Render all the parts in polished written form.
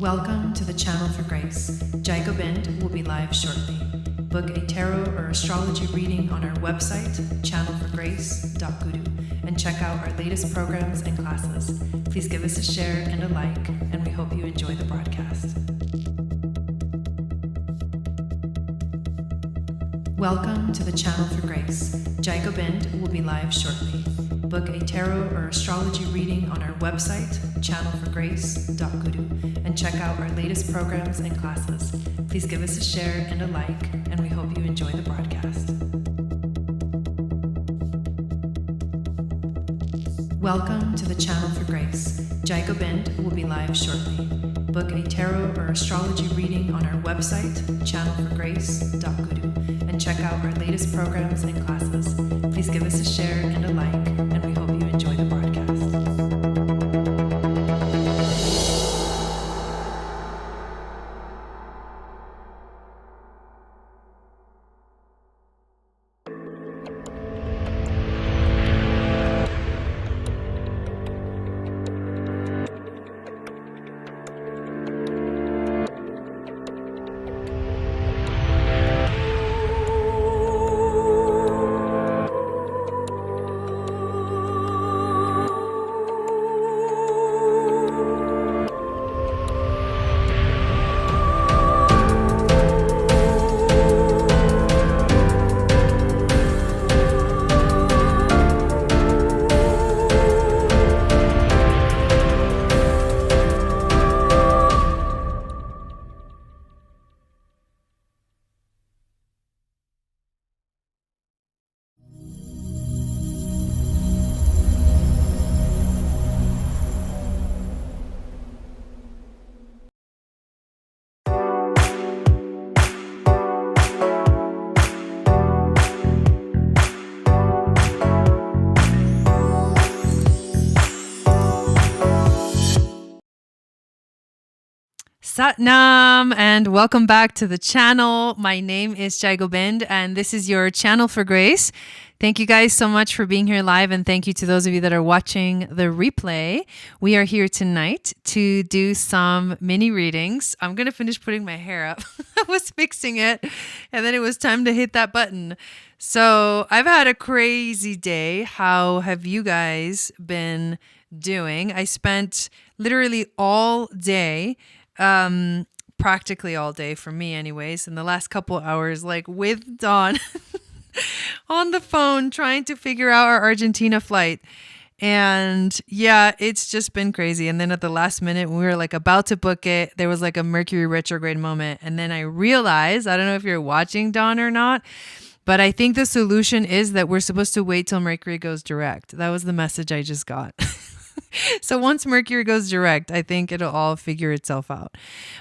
Welcome to the Channel for Grace. Gobind will be live shortly. Book a tarot or astrology reading on our website, channelforgrace.guru, and check out our latest programs and classes. Please give us a share and a like, and we hope you enjoy the broadcast. Welcome to the Channel for Grace. Gobind will be live shortly. Book a tarot or astrology reading on our website, channelforgrace.guru, and check out our latest programs and classes. Please give us a share and a like, and we hope you enjoy the broadcast. Welcome to the Channel for Grace. Gobind will be live shortly. Book a tarot or astrology reading on our website, channelforgrace.guru, and check out our latest programs and classes. Please give us a share and a like, and we hope you enjoy the broadcast. Satnam, and welcome back to the channel. My name is Gobind, and this is your Channel for Grace. Thank you guys so much for being here live, and thank you to those of you that are watching the replay. We are here tonight to do some mini readings. I'm going to finish putting my hair up. I was fixing it, and then it was time to hit that button. So I've had a crazy day. How have you guys been doing? I spent literally all day, practically all day for me anyways, in the last couple hours, like with Dawn on the phone trying to figure out our Argentina flight. And yeah, it's just been crazy. And then at the last minute, when we were like about to book it, there was like a Mercury retrograde moment. And then I realized, I don't know if you're watching, Dawn, or not, but I think the solution is that we're supposed to wait till Mercury goes direct. That was the message I just got. So once Mercury goes direct, I think it'll all figure itself out.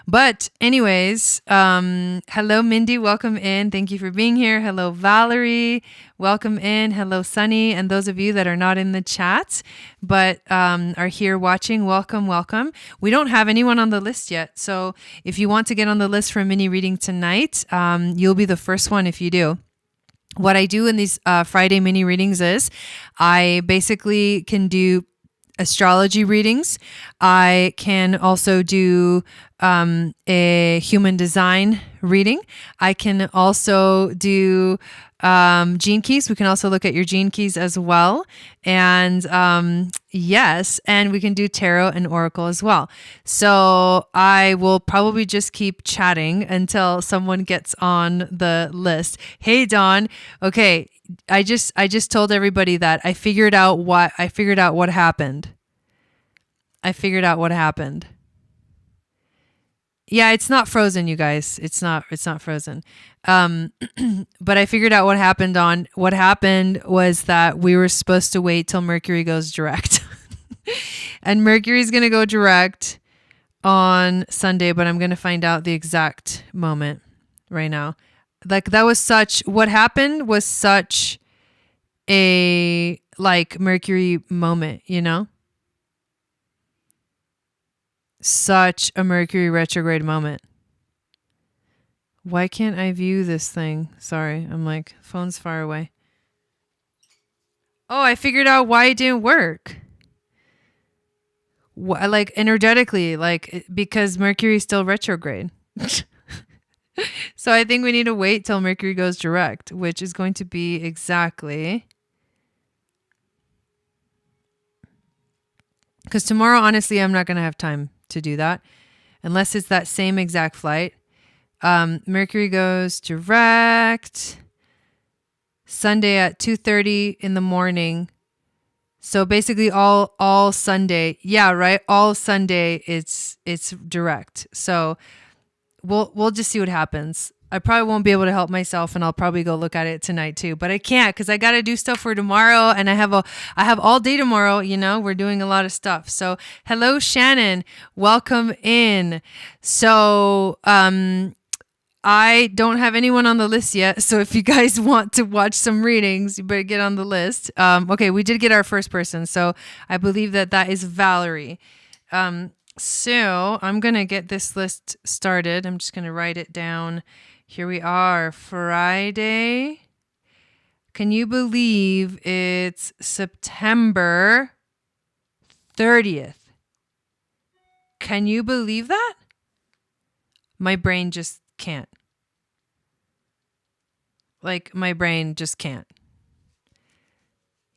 But anyways, hello, Mindy. Welcome in. Thank you for being here. Hello, Valerie. Welcome in. Hello, Sunny. And those of you that are not in the chat, but are here watching, welcome, welcome. We don't have anyone on the list yet. So if you want to get on the list for a mini reading tonight, you'll be the first one if you do. What I do in these Friday mini readings is I basically can do astrology readings. I can also do a human design reading. I can also do gene keys. We can also look at your gene keys as well. And yes, and we can do tarot and oracle as well. So I will probably just keep chatting until someone gets on the list. Hey, Dawn. Okay. I just told everybody that I figured out what happened. I figured out what happened. Yeah, it's not frozen, you guys. It's not frozen. But I figured out what happened. What happened was that we were supposed to wait till Mercury goes direct. And Mercury's going to go direct on Sunday, but I'm going to find out the exact moment right now. Like what happened was such a like Mercury moment, you know? Such a Mercury retrograde moment. Why can't I view this thing? Sorry, I'm like, phone's far away. Oh, I figured out why it didn't work. like energetically, like because Mercury is still retrograde. So I think we need to wait till Mercury goes direct, which is going to be exactly, because tomorrow, honestly, I'm not going to have time to do that unless it's that same exact flight. Mercury goes direct Sunday at 2:30 in the morning. So basically all Sunday. Yeah, right. All Sunday it's direct. So we'll just see what happens. I probably won't be able to help myself, and I'll probably go look at it tonight too. But I can't because I got to do stuff for tomorrow, and I have all day tomorrow. You know, we're doing a lot of stuff. So hello, Shannon, welcome in. So I don't have anyone on the list yet. So if you guys want to watch some readings, you better get on the list. Okay, we did get our first person, so I believe that is Valerie. So I'm going to get this list started. I'm just going to write it down. Here we are, Friday. Can you believe it's September 30th? Can you believe that? My brain just can't. Like, my brain just can't.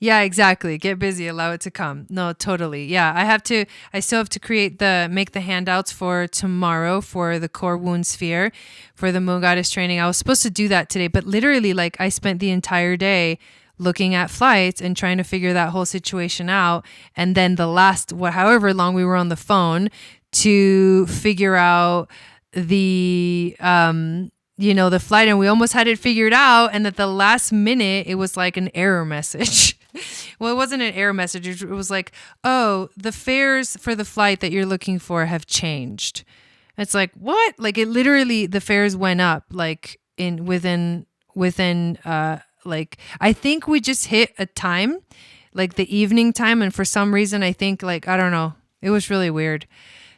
Yeah, exactly. Get busy, allow it to come. No, totally. Yeah, I still have to make the handouts for tomorrow for the core wound sphere for the Moon Goddess training. I was supposed to do that today, but literally, like, I spent the entire day looking at flights and trying to figure that whole situation out. And then the last, however long we were on the phone to figure out the the flight, and we almost had it figured out, and at the last minute it was like an error message. Well, it wasn't an error message. It was like, oh, the fares for the flight that you're looking for have changed. It's like, what? Like, it literally, the fares went up like within like, I think we just hit a time, like the evening time, and for some reason I think, like, I don't know, it was really weird.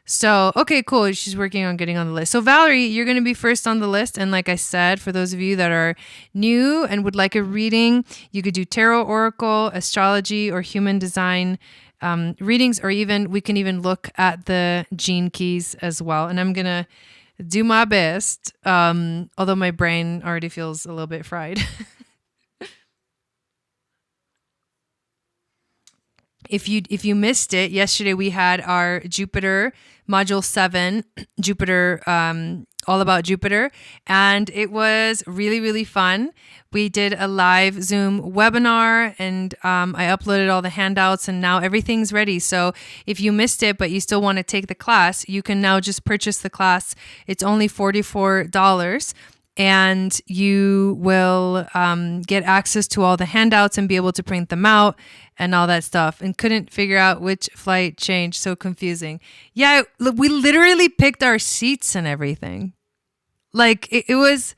So, okay, cool. She's working on getting on the list. So, Valerie, you're going to be first on the list. And like I said, for those of you that are new and would like a reading, you could do tarot, oracle, astrology, or human design readings, or we can even look at the gene keys as well. And I'm going to do my best, although my brain already feels a little bit fried. If you missed it, yesterday we had our Jupiter module 7, Jupiter, all about Jupiter, and it was really, really fun. We did a live Zoom webinar, and I uploaded all the handouts, and now everything's ready. So if you missed it, but you still want to take the class, you can now just purchase the class. It's only $44. And you will get access to all the handouts and be able to print them out and all that stuff. And couldn't figure out which flight changed. So confusing. Yeah, we literally picked our seats and everything. Like, it was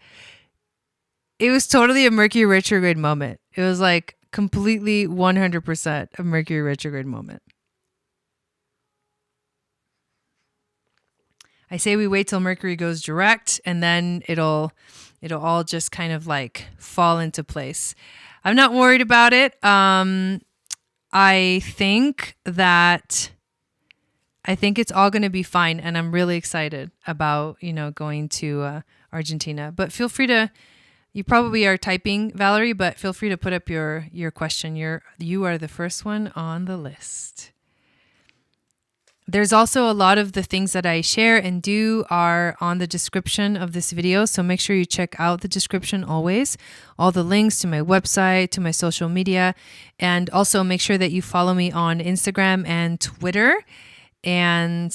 totally a Mercury retrograde moment. It was like completely 100% a Mercury retrograde moment. I say we wait till Mercury goes direct, and then it'll all just kind of like fall into place. I'm not worried about it. I think it's all going to be fine, and I'm really excited about going to Argentina. But feel free to. You probably are typing, Valerie, but feel free to put up your question. You are the first one on the list. There's also a lot of the things that I share and do are on the description of this video. So make sure you check out the description always. All the links to my website, to my social media. And also make sure that you follow me on Instagram and Twitter. And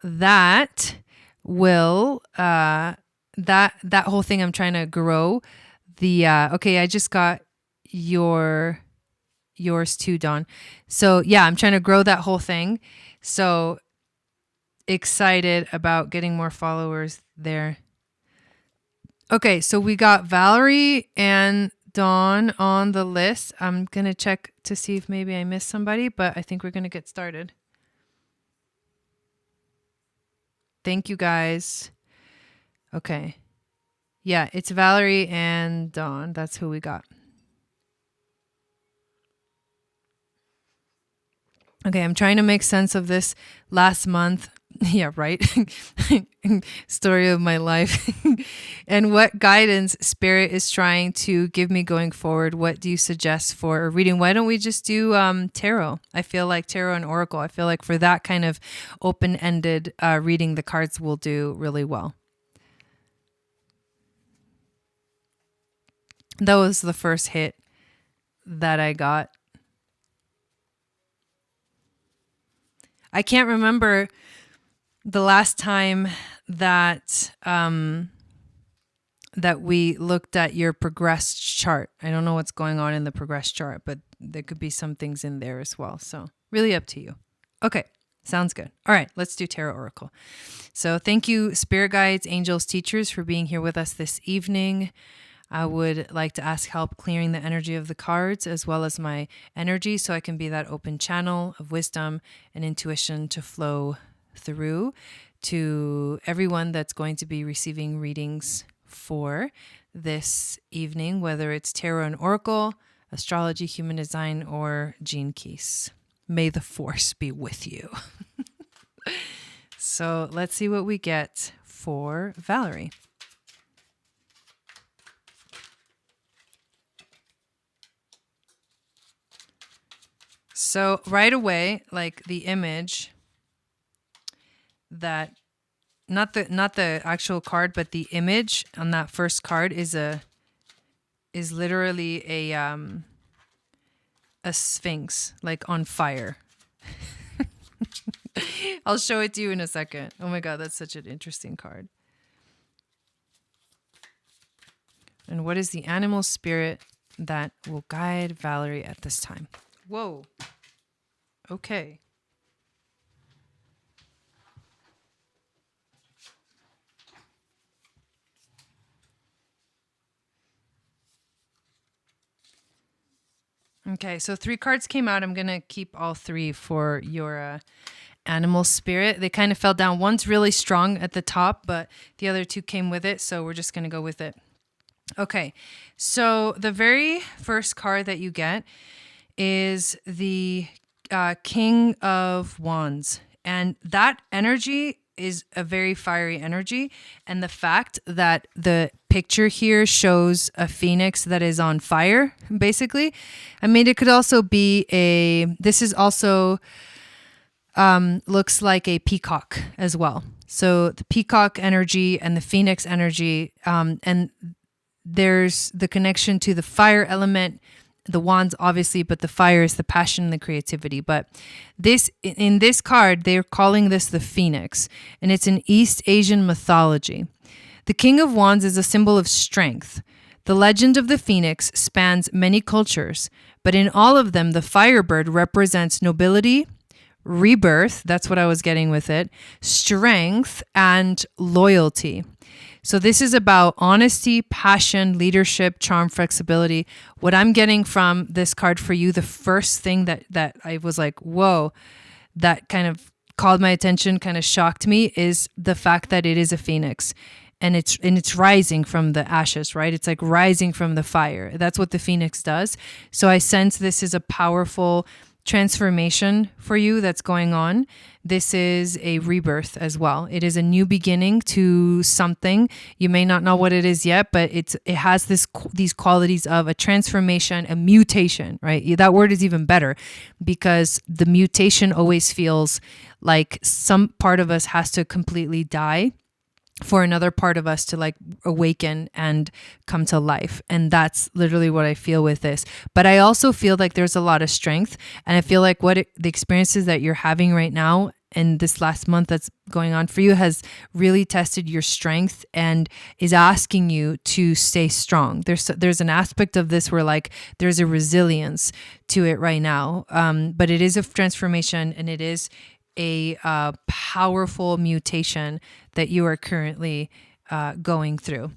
that will, that whole thing I'm trying to grow. Okay, I just got yours too, Dawn. So yeah, I'm trying to grow that whole thing. So excited about getting more followers there. Okay, so we got Valerie and Dawn on the list. I'm going to check to see if maybe I missed somebody, but I think we're going to get started. Thank you guys. Okay. Yeah, it's Valerie and Dawn. That's who we got. Okay, I'm trying to make sense of this last month. Yeah, right. Story of my life. And what guidance Spirit is trying to give me going forward. What do you suggest for a reading? Why don't we just do tarot? I feel like tarot and oracle. I feel like for that kind of open-ended reading, the cards will do really well. That was the first hit that I got. I can't remember the last time that that we looked at your progressed chart. I don't know what's going on in the progressed chart, but there could be some things in there as well. So really up to you. Okay, sounds good. All right, let's do Tarot Oracle. So thank you, Spirit Guides, Angels, Teachers, for being here with us this evening. I would like to ask help clearing the energy of the cards as well as my energy so I can be that open channel of wisdom and intuition to flow through to everyone that's going to be receiving readings for this evening, whether it's tarot and oracle, astrology, human design, or gene keys. May the force be with you. So let's see what we get for Valerie. So right away, like the image that, not the actual card, but the image on that first card is literally a sphinx, like on fire. I'll show it to you in a second. Oh my God, that's such an interesting card. And what is the animal spirit that will guide Valerie at this time? Whoa. Okay. Okay, so 3 cards came out. I'm going to keep all 3 for your animal spirit. They kind of fell down. One's really strong at the top, but the other 2 came with it, so we're just going to go with it. Okay, so the very first card that you get is the King of Wands. And that energy is a very fiery energy. And the fact that the picture here shows a phoenix that is on fire, basically. I mean, it could also be this is also looks like a peacock as well. So the peacock energy and the phoenix energy, and there's the connection to the fire element, the wands obviously, but the fire is the passion and the creativity. But this, in this card, they're calling this the phoenix, and it's in East Asian mythology. The King of Wands is a symbol of strength. The legend of the phoenix spans many cultures, but in all of them, the firebird represents nobility, rebirth, that's what I was getting with it, strength, and loyalty. So this is about honesty, passion, leadership, charm, flexibility. What I'm getting from this card for you, the first thing that I was like, whoa, that kind of called my attention, kind of shocked me, is the fact that it is a phoenix. And it's rising from the ashes, right? It's like rising from the fire. That's what the phoenix does. So I sense this is a powerful transformation for you that's going on. This is a rebirth as well. It is a new beginning to something. You may not know what it is yet, but it has these qualities of a transformation, a mutation, right? That word is even better because the mutation always feels like some part of us has to completely die for another part of us to like awaken and come to life. And that's literally what I feel with this. But I also feel like there's a lot of strength. And I feel like the experiences that you're having right now and this last month that's going on for you has really tested your strength and is asking you to stay strong. There's an aspect of this where like there's a resilience to it right now. But it is a transformation, and it is a powerful mutation that you are currently going through.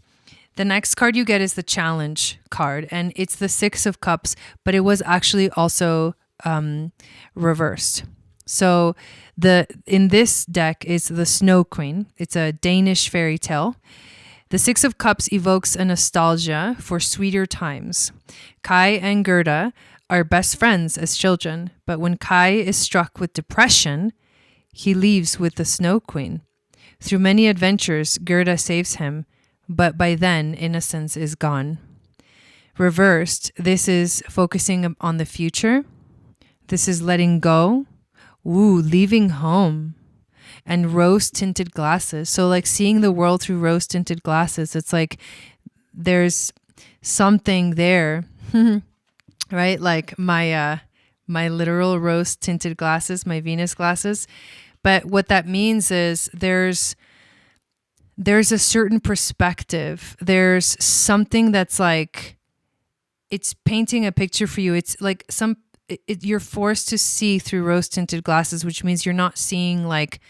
The next card you get is the challenge card, and it's the 6 of Cups, but it was actually also reversed. So in this deck is the Snow Queen. It's a Danish fairy tale. The 6 of Cups evokes a nostalgia for sweeter times. Kai and Gerda are best friends as children, but when Kai is struck with depression, he leaves with the Snow Queen. Through many adventures, Gerda saves him, but by then, innocence is gone. Reversed, this is focusing on the future. This is letting go. Ooh, leaving home. And rose-tinted glasses. So like seeing the world through rose-tinted glasses, it's like there's something there, right? Like my literal rose-tinted glasses, my Venus glasses. But what that means is there's a certain perspective. There's something that's like, it's painting a picture for you. It's like you're forced to see through rose-tinted glasses, which means you're not seeing like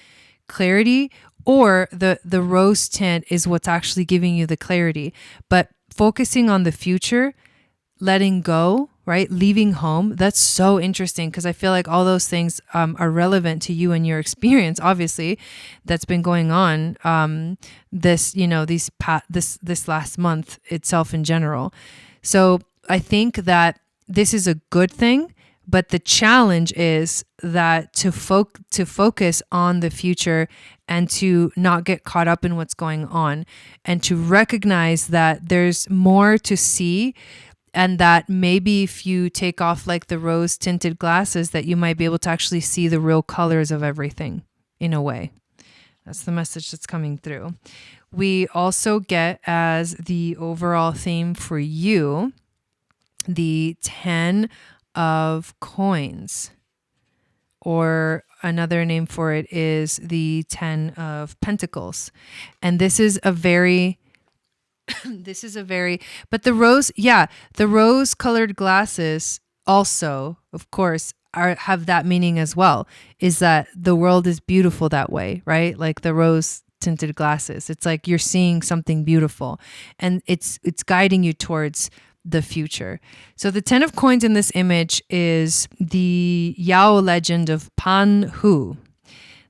clarity, or the rose tint is what's actually giving you the clarity. But focusing on the future, letting go, right? Leaving home. That's so interesting because I feel like all those things are relevant to you and your experience, obviously, that's been going on this last month itself in general. So I think that this is a good thing, but the challenge is that to focus on the future and to not get caught up in what's going on, and to recognize that there's more to see. And that maybe if you take off like the rose tinted glasses, that you might be able to actually see the real colors of everything in a way. That's the message that's coming through. We also get as the overall theme for you, the 10 of coins, or another name for it is the 10 of pentacles. And this is a very but the rose colored glasses also, of course, have that meaning as well, is that the world is beautiful that way, right? Like the rose tinted glasses. It's like you're seeing something beautiful and it's guiding you towards the future. So the 10 of coins in this image is the Yao legend of Pan Hu.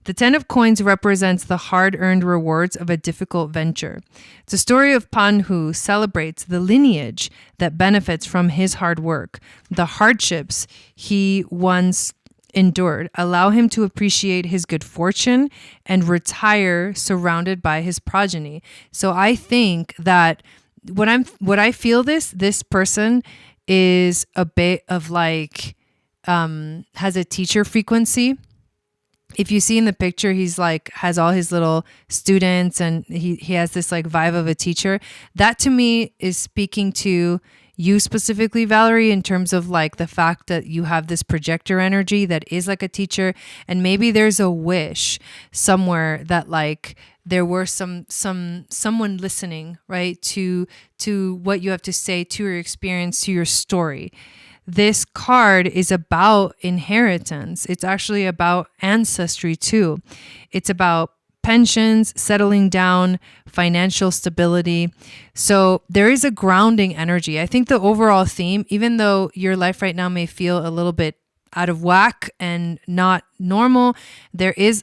The 10 of coins represents the hard-earned rewards of a difficult venture. The story of Pan Hu celebrates the lineage that benefits from his hard work. The hardships he once endured allow him to appreciate his good fortune and retire surrounded by his progeny. So I think that what I feel this person is a bit of like has a teacher frequency. If you see in the picture, he's like has all his little students and he has this like vibe of a teacher. That to me is speaking to you specifically, Valerie, in terms of like the fact that you have this projector energy that is like a teacher, and maybe there's a wish somewhere that like there were someone listening, right, to what you have to say, to your experience, to your story. This card is about inheritance. It's actually about ancestry too. It's about pensions, settling down, financial stability. So there is a grounding energy. I think the overall theme, even though your life right now may feel a little bit out of whack and not normal, there is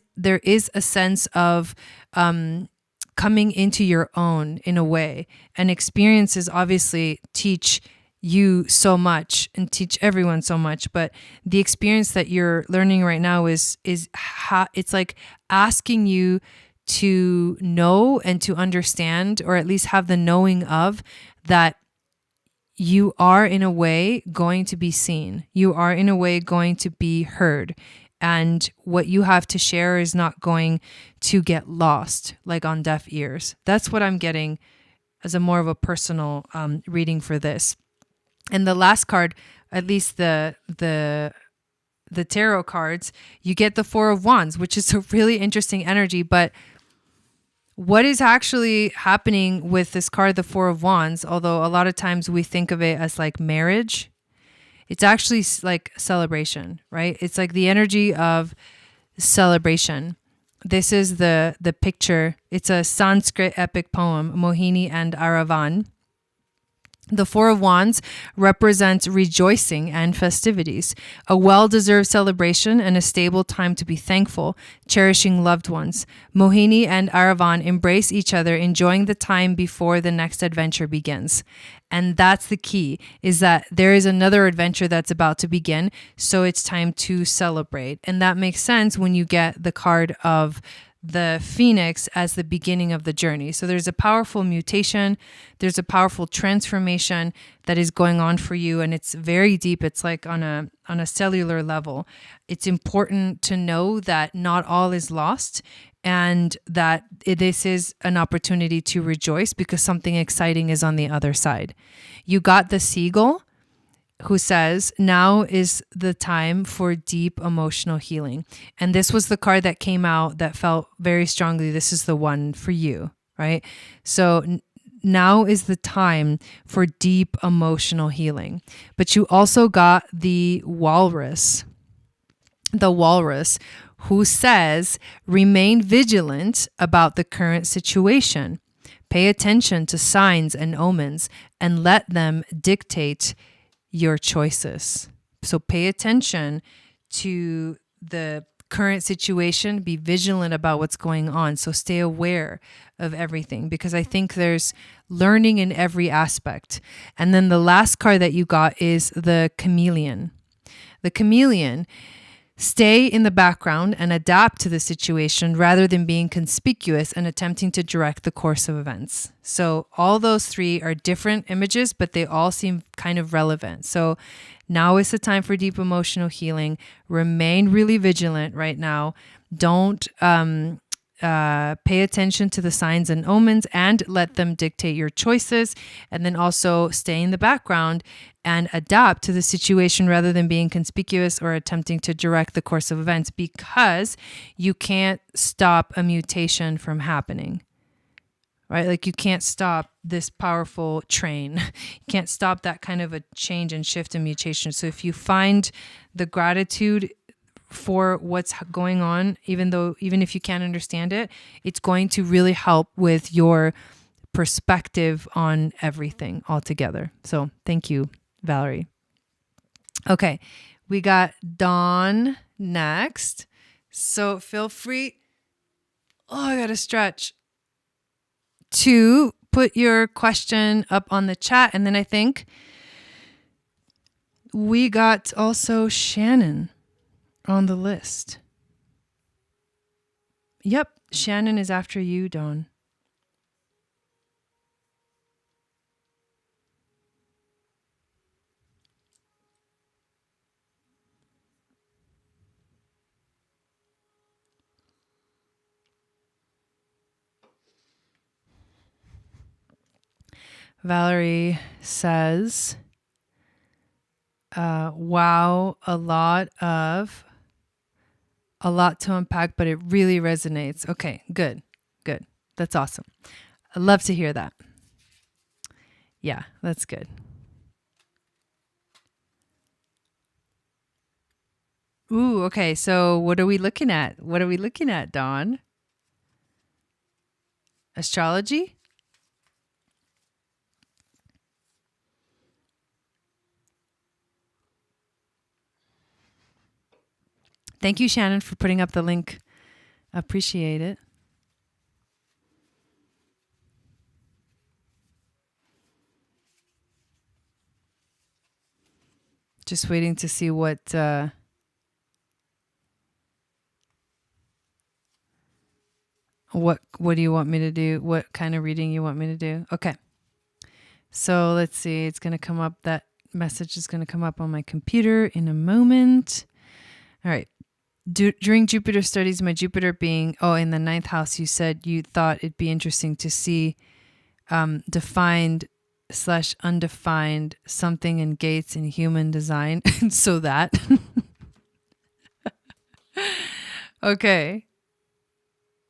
a sense of coming into your own in a way. And experiences obviously teach you so much and teach everyone so much, but the experience that you're learning right now is it's like asking you to know and to understand, or at least have the knowing of that you are in a way going to be seen. You are in a way going to be heard. And what you have to share is not going to get lost like on deaf ears. That's what I'm getting as a more of a personal reading for this. And the last card, at least the tarot cards, you get the Four of Wands, which is a really interesting energy. But what is actually happening with this card, the Four of Wands, although a lot of times we think of it as like marriage, it's actually like celebration, right? It's like the energy of celebration. This is the picture. It's a Sanskrit epic poem, Mohini and Aravan. The Four of Wands represents rejoicing and festivities, a well-deserved celebration and a stable time to be thankful, cherishing loved ones. Mohini and Aravan embrace each other, enjoying the time before the next adventure begins. And that's the key, is that there is another adventure that's about to begin, so it's time to celebrate. And that makes sense when you get the card of the Phoenix as the beginning of the journey. So there's a powerful mutation, there's a powerful transformation that is going on for you, and it's very deep. It's like on a cellular level. It's important to know that not all is lost, and that this is an opportunity to rejoice because something exciting is on the other side. You got the Seagull, who says, now is the time for deep emotional healing. And this was the card that came out that felt very strongly, this is the one for you, right? So now is the time for deep emotional healing. But you also got the walrus, who says, remain vigilant about the current situation. Pay attention to signs and omens and let them dictate your choices. So pay attention to the current situation, be vigilant about what's going on. So stay aware of everything, because I think there's learning in every aspect. And then the last card that you got is the chameleon. The chameleon, stay in the background and adapt to the situation rather than being conspicuous and attempting to direct the course of events. So all those three are different images, but they all seem kind of relevant. So now is the time for deep emotional healing. Remain really vigilant right now. Don't pay attention to the signs and omens and let them dictate your choices. And then also stay in the background and adapt to the situation rather than being conspicuous or attempting to direct the course of events, because you can't stop a mutation from happening, right? Like you can't stop this powerful train. You can't stop that kind of a change and shift and mutation. So if you find the gratitude for what's going on, even if you can't understand it, it's going to really help with your perspective on everything altogether. So thank you, Valerie. Okay, we got Dawn next. So feel free, I gotta stretch, to put your question up on the chat. And then I think we got also Shannon on the list. Yep, Shannon is after you, Dawn. Valerie says, wow, a lot to unpack, but it really resonates. Okay, good. That's awesome. I love to hear that. Yeah, that's good. Ooh, okay. So what are we looking at? Dawn? Astrology? Thank you, Shannon, for putting up the link. Appreciate it. Just waiting to see what do you want me to do? What kind of reading you want me to do? Okay. So let's see. It's going to come up. That message is going to come up on my computer in a moment. All right. During Jupiter studies, my Jupiter being, in the 9th house, you said you thought it'd be interesting to see defined/undefined something in gates in human design. So that. Okay.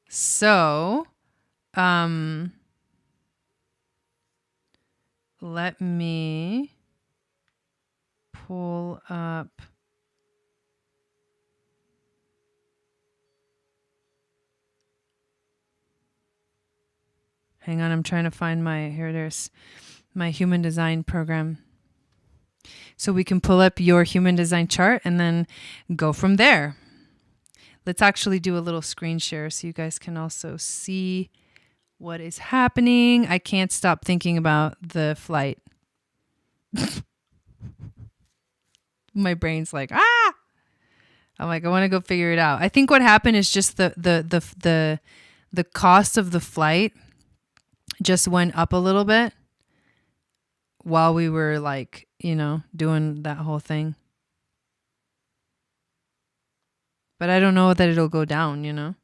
So, let me pull up. Hang on, I'm trying to find here it is. my human design program. So we can pull up your human design chart and then go from there. Let's actually do a little screen share so you guys can also see what is happening. I can't stop thinking about the flight. My brain's like, ah! I'm like, I want to go figure it out. I think what happened is just the cost of the flight just went up a little bit while we were like, you know, doing that whole thing. But I don't know that it'll go down, you know.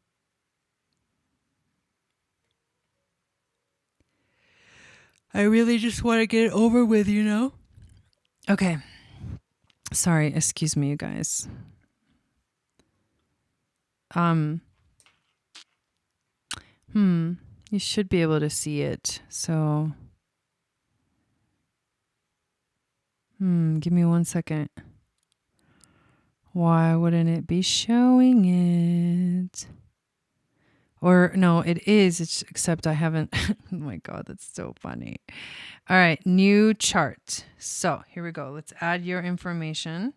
I really just want to get it over with, you know. Okay. Sorry, excuse me, you guys. You should be able to see it. So, give me 1 second. Why wouldn't it be showing it? Or no, it is. It's, except I haven't. Oh my God, that's so funny. All right, new chart. So here we go. Let's add your information.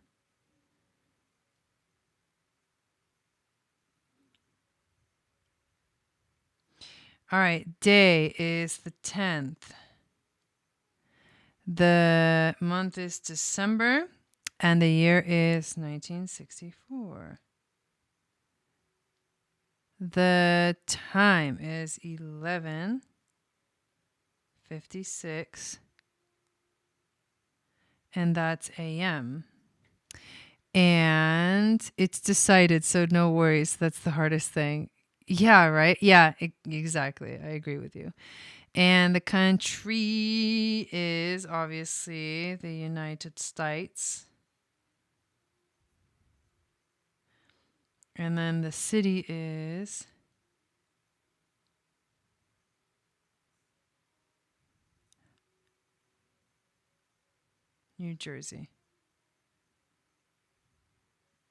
All right, day is the 10th. The month is December, and the year is 1964. The time is 11:56, and that's AM. And it's decided, so no worries. That's the hardest thing. Yeah, right? Yeah, exactly. I agree with you. And the country is obviously the United States. And then the city is New Jersey.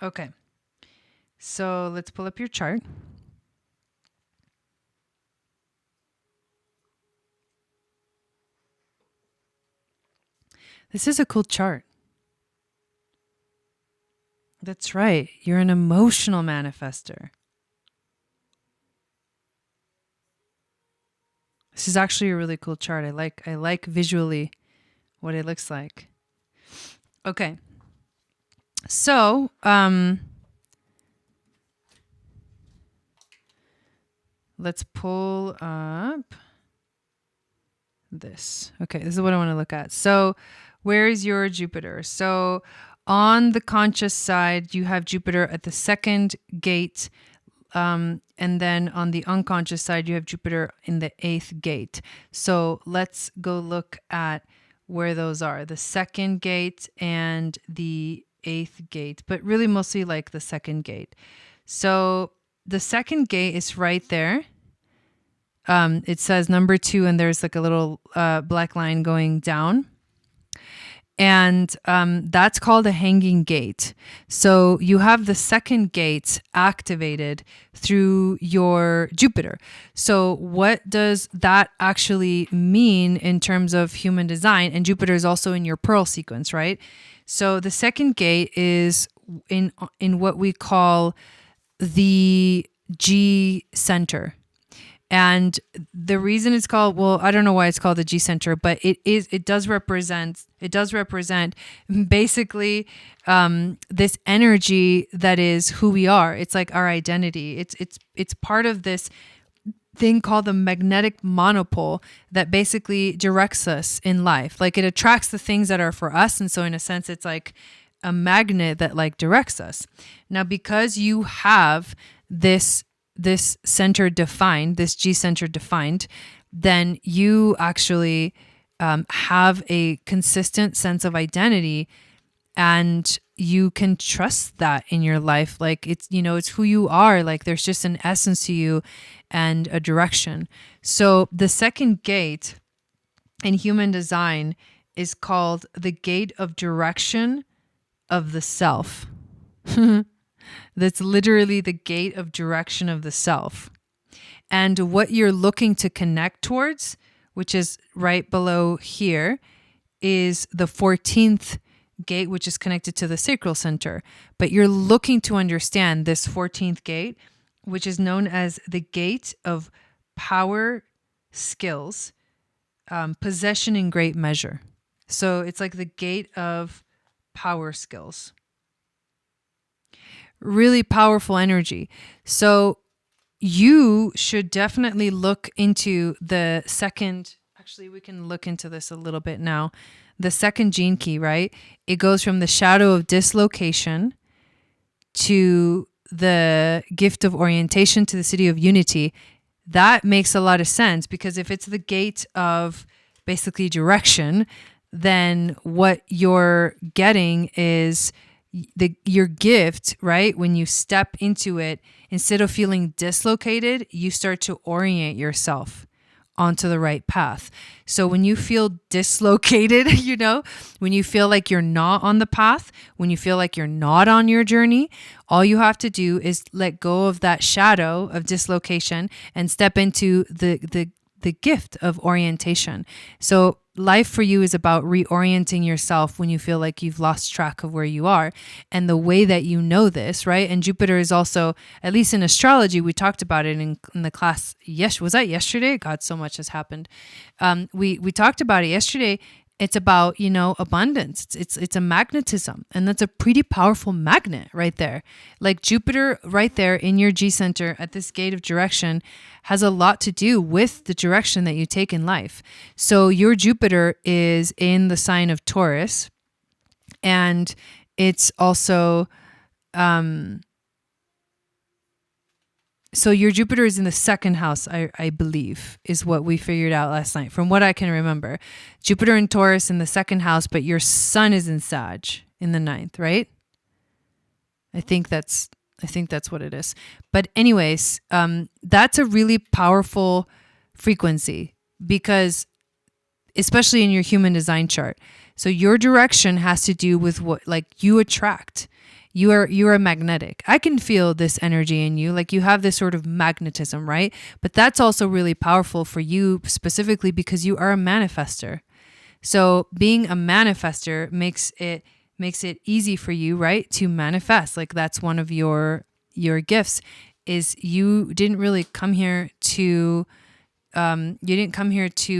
Okay. So let's pull up your chart. This is a cool chart. That's right. You're an emotional manifester. This is actually a really cool chart. I like visually what it looks like. Okay. So, let's pull up this. Okay, this is what I want to look at. So, where is your Jupiter? So, on the conscious side, you have Jupiter at the second gate. And then on the unconscious side, you have Jupiter in the 8th gate. So let's go look at where those are. The second gate and the 8th gate, but really mostly like the second gate. So the second gate is right there. It says number 2, and there's like a little black line going down. And that's called a hanging gate. So you have the second gate activated through your Jupiter. So what does that actually mean in terms of human design? And Jupiter is also in your pearl sequence, right? So the second gate is in what we call the G center. And the reason it's called, well, I don't know why it's called the G center, but it does represent basically this energy that is who we are. It's like our identity. It's part of this thing called the magnetic monopole that basically directs us in life. Like it attracts the things that are for us. And so in a sense, it's like a magnet that like directs us. Now, because you have this center defined, this G center defined, then you actually have a consistent sense of identity, and you can trust that in your life. Like it's, you know, it's who you are. Like there's just an essence to you and a direction. So the second gate in human design is called the gate of direction of the self. That's literally the gate of direction of the self. And what you're looking to connect towards, which is right below here, is the 14th gate, which is connected to the sacral center. But you're looking to understand this 14th gate, which is known as the gate of power, skills, possession in great measure. So it's like the gate of power skills. Really powerful energy. So you should definitely look into the second, actually we can look into this a little bit now. The second gene key, right? It goes from the shadow of dislocation to the gift of orientation to the city of unity. That makes a lot of sense, because if it's the gate of basically direction, then what you're getting is your gift, right? When you step into it, instead of feeling dislocated, you start to orient yourself onto the right path. So when you feel dislocated, when you feel like you're not on the path, when you feel like you're not on your journey, all you have to do is let go of that shadow of dislocation and step into the gift of orientation. So life for you is about reorienting yourself when you feel like you've lost track of where you are. And the way that you know this, right? And Jupiter is also, at least in astrology, we talked about it in the class. Yes, was that yesterday? God, so much has happened. We talked about it yesterday. It's about, abundance. It's a magnetism. And that's a pretty powerful magnet right there. Like Jupiter right there in your G center at this gate of direction has a lot to do with the direction that you take in life. So your Jupiter is in the sign of Taurus. And it's also, so your Jupiter is in the second house, I believe, is what we figured out last night, from what I can remember. Jupiter in Taurus in the second house, but your sun is in Sag in the ninth, right? I think that's what it is. But anyways, that's a really powerful frequency, because especially in your human design chart. So your direction has to do with what, like, you attract. You are magnetic. I can feel this energy in you. Like, you have this sort of magnetism, right? But that's also really powerful for you specifically because you are a manifester. So being a manifester makes it easy for you, right? To manifest. Like, that's one of your gifts, is you didn't really come here to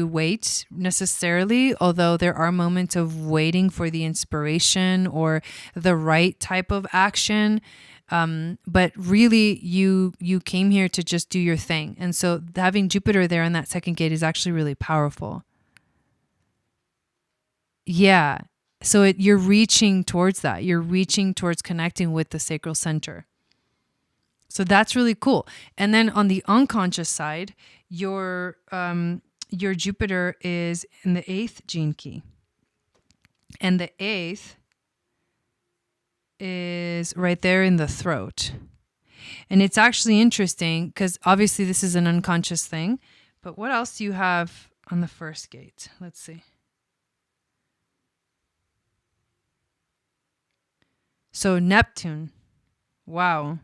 wait necessarily, although there are moments of waiting for the inspiration or the right type of action. But really you came here to just do your thing. And so having Jupiter there in that second gate is actually really powerful. Yeah. So you're reaching towards that. You're reaching towards connecting with the sacral center. So that's really cool. And then on the unconscious side, your Jupiter is in the 8th gene key. And the 8th is right there in the throat. And it's actually interesting because obviously this is an unconscious thing. But what else do you have on the first gate? Let's see. So Neptune. Wow.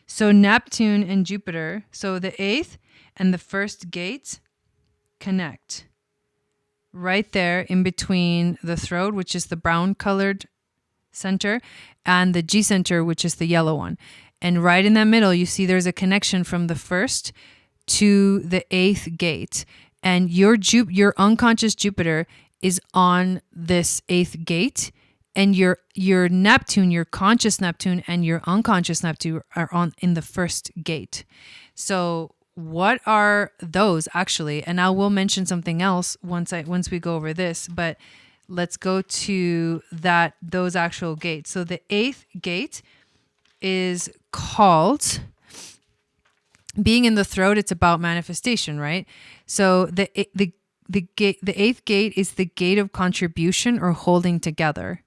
So Neptune and Jupiter, so the 8th and the first gate connect right there in between the throat, which is the brown colored center, and the G center, which is the yellow one. And right in that middle, you see there's a connection from the first to the 8th gate. And your unconscious Jupiter is on this 8th gate. And your Neptune, your conscious Neptune and your unconscious Neptune are in the first gate. So what are those actually? And I will mention something else once we go over this, but let's go to those actual gates. So the 8th gate is called, being in the throat, it's about manifestation, right? So the 8th gate is the gate of contribution or holding together.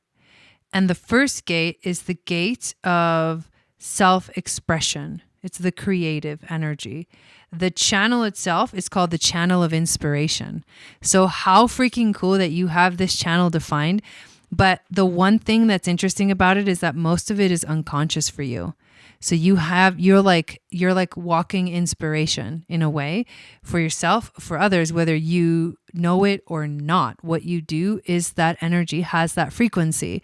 And the first gate is the gate of self-expression. It's the creative energy. The channel itself is called the channel of inspiration. So how freaking cool that you have this channel defined. But the one thing that's interesting about it is that most of it is unconscious for you. So you're like walking inspiration in a way for yourself, for others, whether you know it or not. What you do is that energy has that frequency.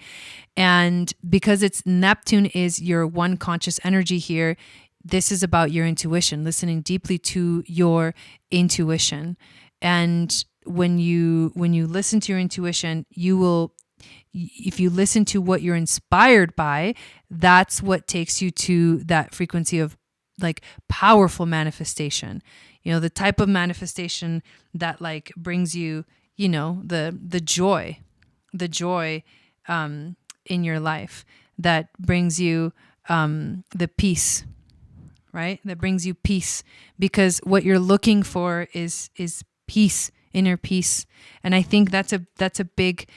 And because it's Neptune is your one conscious energy here, this is about your intuition, listening deeply to your intuition. And when you listen to your intuition, you will, if you listen to what you're inspired by, that's what takes you to that frequency of like powerful manifestation. You know, the type of manifestation that like brings you, you know, the joy in your life, that brings you the peace, right? That brings you peace, because what you're looking for is peace, inner peace. And I think that's a big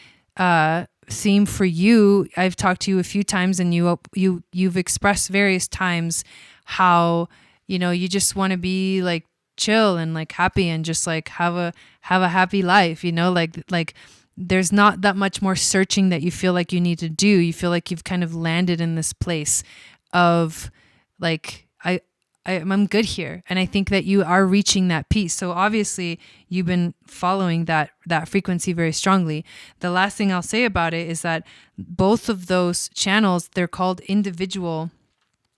theme for you. I've talked to you a few times, and you've expressed various times how, you know, you just want to be like chill and like happy and just like have a happy life, you know, like there's not that much more searching that you feel like you need to do. You feel like you've kind of landed in this place of like, I'm good here. And I think that you are reaching that peace. So obviously you've been following that frequency very strongly. The last thing I'll say about it is that both of those channels, they're called individual,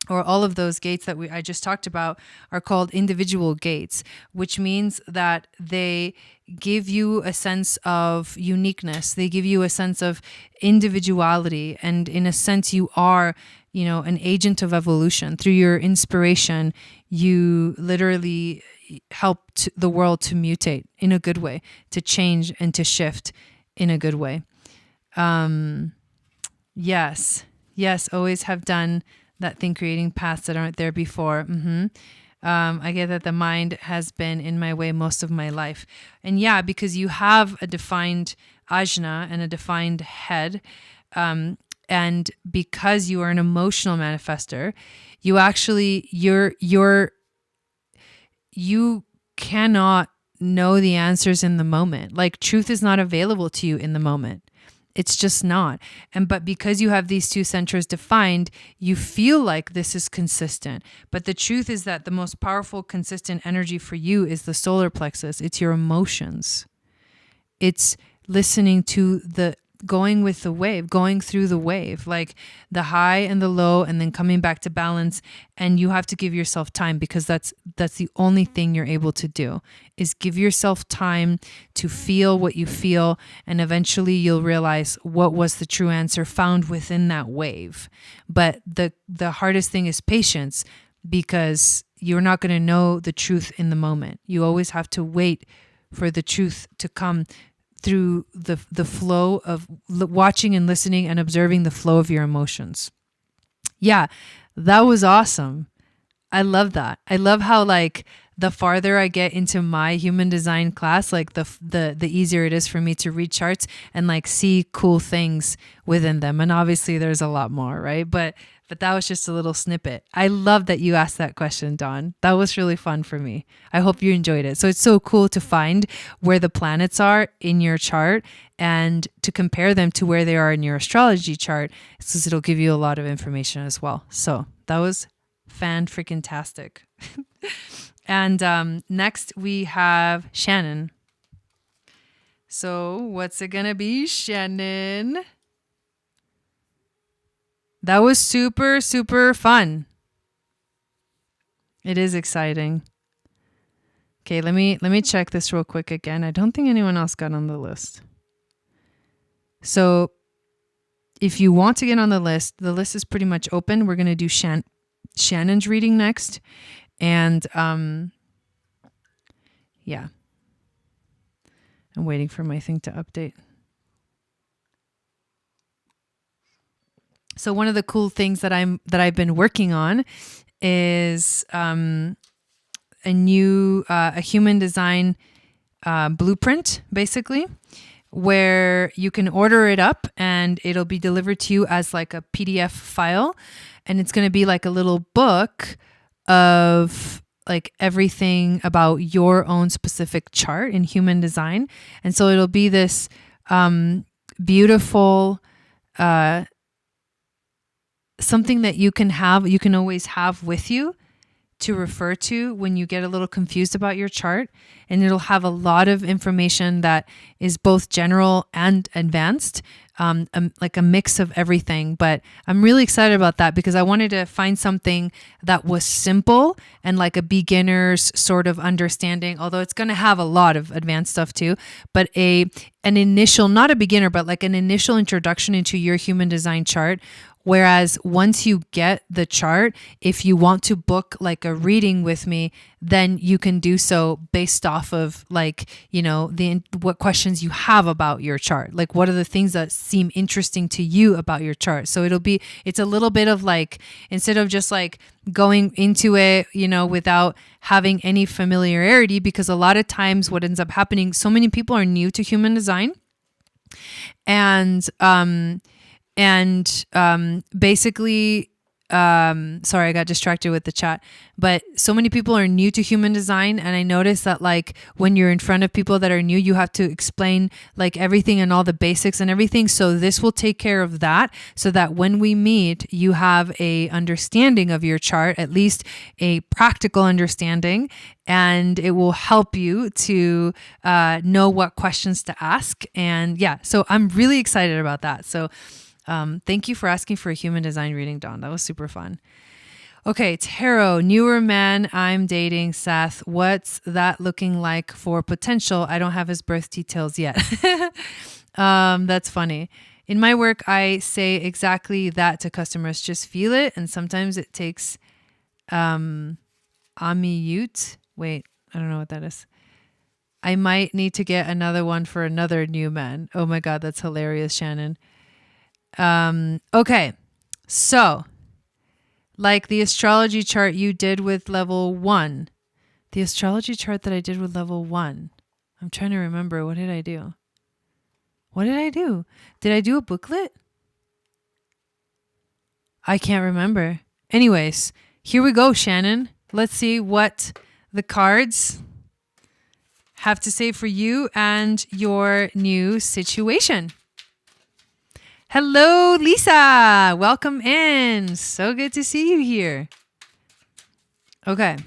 or all of those gates that I just talked about are called individual gates, which means that they give you a sense of uniqueness. They give you a sense of individuality. And in a sense, you are, you know, an agent of evolution. Through your inspiration, you literally help the world to mutate in a good way, to change and to shift in a good way. Yes, always have done that thing, creating paths that aren't there before. I get that the mind has been in my way most of my life. And yeah, because you have a defined ajna and a defined head, and because you are an emotional manifester, you actually, you cannot know the answers in the moment. Like, truth is not available to you in the moment. It's just not. But because you have these two centers defined, you feel like this is consistent. But the truth is that the most powerful, consistent energy for you is the solar plexus. It's your emotions. It's listening to going with the wave, going through the wave, like the high and the low, and then coming back to balance. And you have to give yourself time, because that's the only thing you're able to do, is give yourself time to feel what you feel. And eventually you'll realize what was the true answer found within that wave. But the hardest thing is patience, because you're not going to know the truth in the moment. You always have to wait for the truth to come through the flow of watching and listening and observing the flow of your emotions. Yeah, that was awesome. I love that. I love how, like, the farther I get into my human design class, like the easier it is for me to read charts and like see cool things within them. And obviously there's a lot more, right? But that was just a little snippet. I love that you asked that question, Dawn. That was really fun for me. I hope you enjoyed it. So it's so cool to find where the planets are in your chart and to compare them to where they are in your astrology chart, because it'll give you a lot of information as well. So that was fan-freaking-tastic. And next we have Shannon. So what's it gonna be, Shannon? That was super, super fun. It is exciting. Okay, let me check this real quick again. I don't think anyone else got on the list. So if you want to get on the list is pretty much open. We're going to do Shannon's reading next. And yeah. I'm waiting for my thing to update. So one of the cool things that I've been working on is a new a human design blueprint, basically, where you can order it up and it'll be delivered to you as like a PDF file, and it's going to be like a little book of like everything about your own specific chart in human design. And so it'll be this beautiful something that you can always have with you to refer to when you get a little confused about your chart. And it'll have a lot of information that is both general and advanced, like a mix of everything. But I'm really excited about that because I wanted to find something that was simple and like a beginner's sort of understanding, although it's going to have a lot of advanced stuff too, but an initial, not a beginner, but like an initial introduction into your human design chart. Whereas once you get the chart, if you want to book like a reading with me, then you can do so based off of like, you know, what questions you have about your chart. Like what are the things that seem interesting to you about your chart? So it's a little bit of like, instead of just like going into it, you know, without having any familiarity, because a lot of times what ends up happening, so many people are new to human design and basically, sorry, I got distracted with the chat, but so many people are new to human design. And I noticed that like when you're in front of people that are new, you have to explain like everything and all the basics and everything. So this will take care of that so that when we meet, you have a understanding of your chart, at least a practical understanding, and it will help you to know what questions to ask. And yeah, so I'm really excited about that. So thank you for asking for a human design reading, Dawn. That was super fun. Okay, tarot, newer man I'm dating, Seth. What's that looking like for potential? I don't have his birth details yet. That's funny. In my work, I say exactly that to customers. Just feel it. And sometimes it takes amiyut. Wait, I don't know what that is. I might need to get another one for another new man. Oh my God, that's hilarious, Shannon. Okay, so like the astrology chart you did with level 1, the astrology chart that I did with level 1, I'm trying to remember. What did I do? Did I do a booklet? I can't remember. Anyways, here we go, Shannon. Let's see what the cards have to say for you and your new situation. Hello, Lisa. Welcome in. So good to see you here. Okay.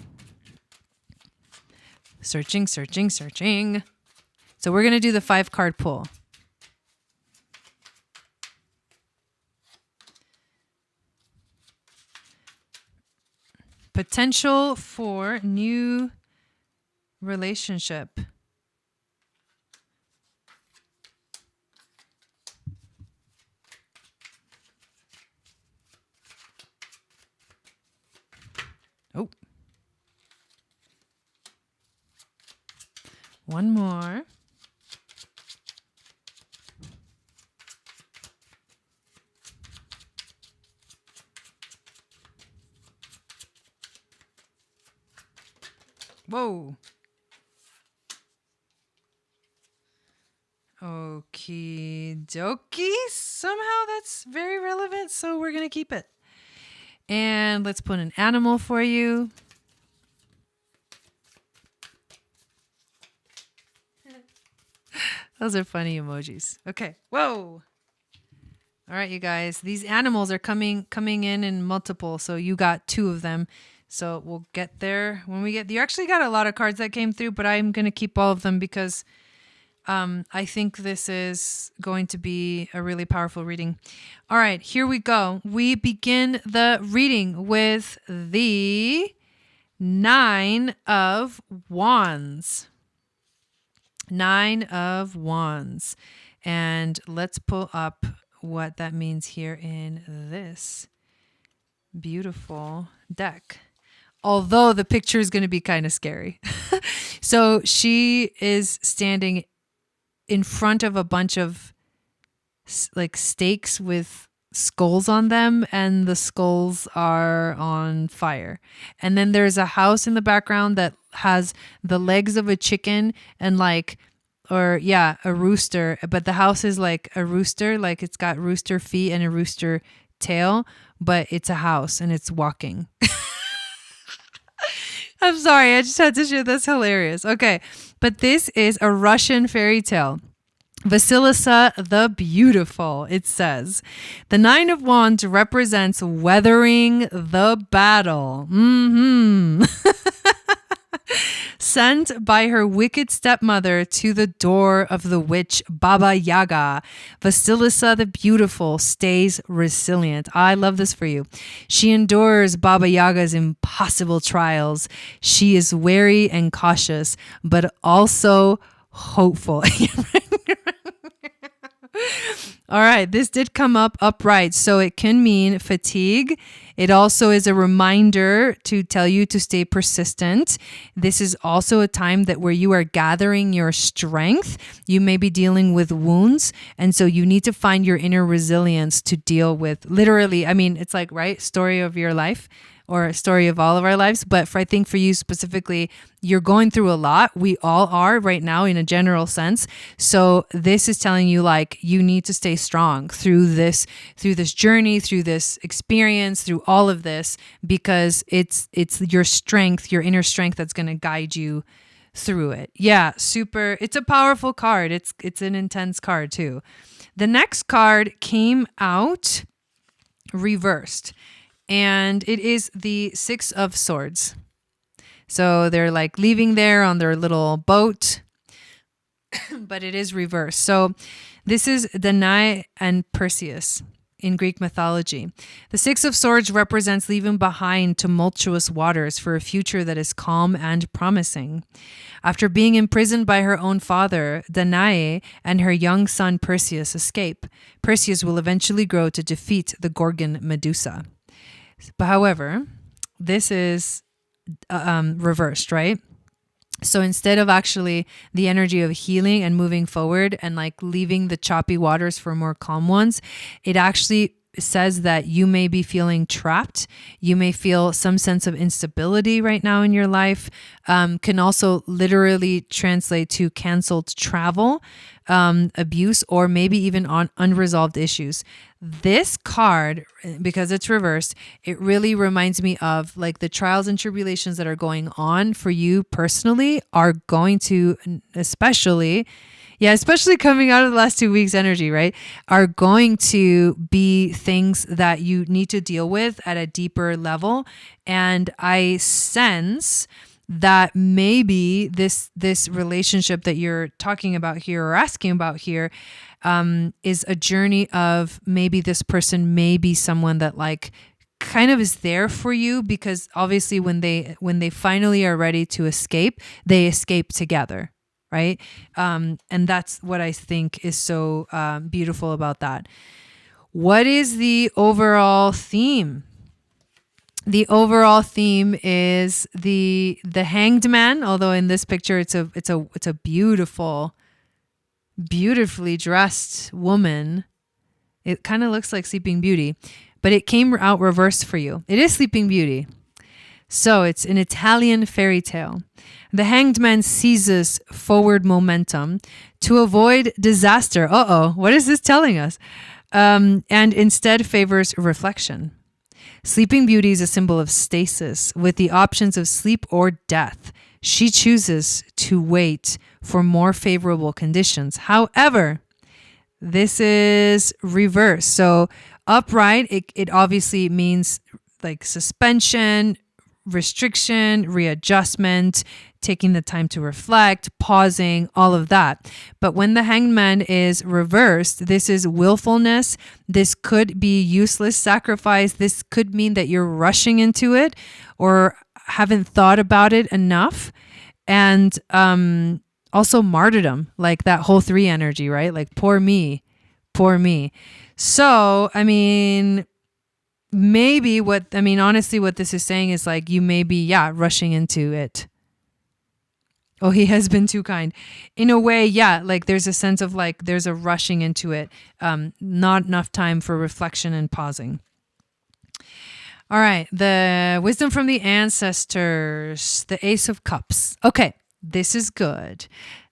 Searching. So we're going to do the 5-card pull. Potential for new relationship. Oh. One more. Whoa. Okie dokie. Somehow that's very relevant, so we're going to keep it. And let's put an animal for you. Those are funny emojis. Okay. Whoa. All right, you guys. These animals are coming in multiple, so you got 2 of them. So we'll get there when we get. You actually got a lot of cards that came through, but I'm going to keep all of them because I think this is going to be a really powerful reading. All right, here we go. We begin the reading with the 9 of Wands. 9 of Wands. And let's pull up what that means here in this beautiful deck. Although the picture is going to be kind of scary. So she is standing in front of a bunch of like stakes with skulls on them, and the skulls are on fire. And then there's a house in the background that has the legs of a chicken and a rooster, but the house is like a rooster, like it's got rooster feet and a rooster tail, but it's a house and it's walking. I'm sorry, I just had to share. That's hilarious. Okay, but this is a Russian fairy tale. Vasilisa the Beautiful, it says. The Nine of Wands represents weathering the battle. Sent by her wicked stepmother to the door of the witch Baba Yaga, Vasilisa the Beautiful stays resilient. I love this for you. She endures Baba Yaga's impossible trials. She is wary and cautious, but also hopeful. All right, this did come up upright, so it can mean fatigue. It also is a reminder to tell you to stay persistent. This is also a time that where you are gathering your strength. You may be dealing with wounds, and so you need to find your inner resilience to deal with, literally, I mean, it's like, right, story of your life, or a story of all of our lives. But I think for you specifically, you're going through a lot. We all are right now in a general sense. So this is telling you like you need to stay strong through this journey, through this experience, through all of this, because it's your strength, your inner strength that's going to guide you through it. Yeah, super. It's a powerful card. It's an intense card too. The next card came out reversed. And it is the Six of Swords. So they're like leaving there on their little boat, but it is reversed. So this is Danae and Perseus in Greek mythology. The Six of Swords represents leaving behind tumultuous waters for a future that is calm and promising. After being imprisoned by her own father, Danae and her young son Perseus escape. Perseus will eventually grow to defeat the Gorgon Medusa. But however, this is reversed, right? So instead of actually the energy of healing and moving forward and like leaving the choppy waters for more calm ones, it actually says that you may be feeling trapped. You may feel some sense of instability right now in your life. Can also literally translate to canceled travel, abuse, or maybe even on unresolved issues. This card, because it's reversed, it really reminds me of like the trials and tribulations that are going on for you personally are going to, especially coming out of the last 2 weeks energy, right, are going to be things that you need to deal with at a deeper level. And I sense that maybe this relationship that you're talking about here or asking about here is a journey of maybe this person may be someone that like kind of is there for you, because obviously when they finally are ready to escape, they escape together. Right. And that's what I think is so beautiful about that. What is the overall theme? The overall theme is the Hanged Man, although in this picture it's a beautiful, beautifully dressed woman. It kind of looks like Sleeping Beauty, but it came out reversed for you. It is Sleeping Beauty. So it's an Italian fairy tale. The Hanged Man seizes forward momentum to avoid disaster. What is this telling us? And instead favors reflection. Sleeping Beauty is a symbol of stasis with the options of sleep or death. She chooses to wait for more favorable conditions. However, this is reverse. So upright, it obviously means like suspension, restriction, readjustment, taking the time to reflect, pausing, all of that. But when the Hanged Man is reversed, this is willfulness. This could be useless sacrifice. This could mean that you're rushing into it or haven't thought about it enough. And also martyrdom, like that whole 3 energy, right? Like poor me, poor me. So, I mean, honestly, what this is saying is like, you may be, rushing into it. Oh, he has been too kind. In a way, like there's a sense of like, there's a rushing into it. Not enough time for reflection and pausing. All right. The wisdom from the ancestors, the Ace of Cups. Okay. This is good.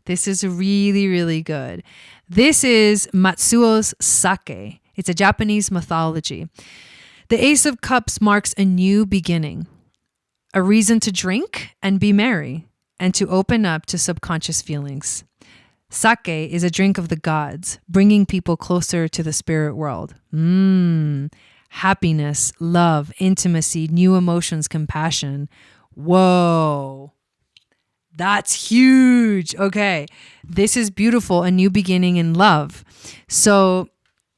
This is really, really good. This is Matsuo's Sake. It's a Japanese mythology. The Ace of Cups marks a new beginning, a reason to drink and be merry, and to open up to subconscious feelings. Sake is a drink of the gods, bringing people closer to the spirit world. Happiness, love, intimacy, new emotions, compassion. Whoa. That's huge. Okay. This is beautiful. A new beginning in love. So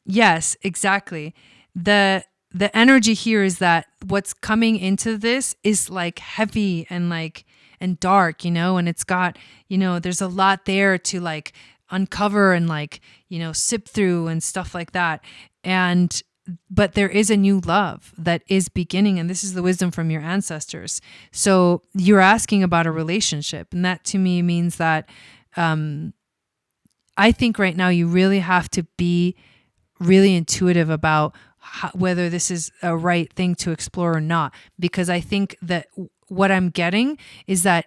yes, exactly. The energy here is that what's coming into this is like heavy and like and dark, and it's got, there's a lot there to like uncover and like, sip through and stuff like that. But there is a new love that is beginning, and this is the wisdom from your ancestors. So you're asking about a relationship, and that to me means that I think right now you really have to be really intuitive about whether this is a right thing to explore or not, because I think that what I'm getting is that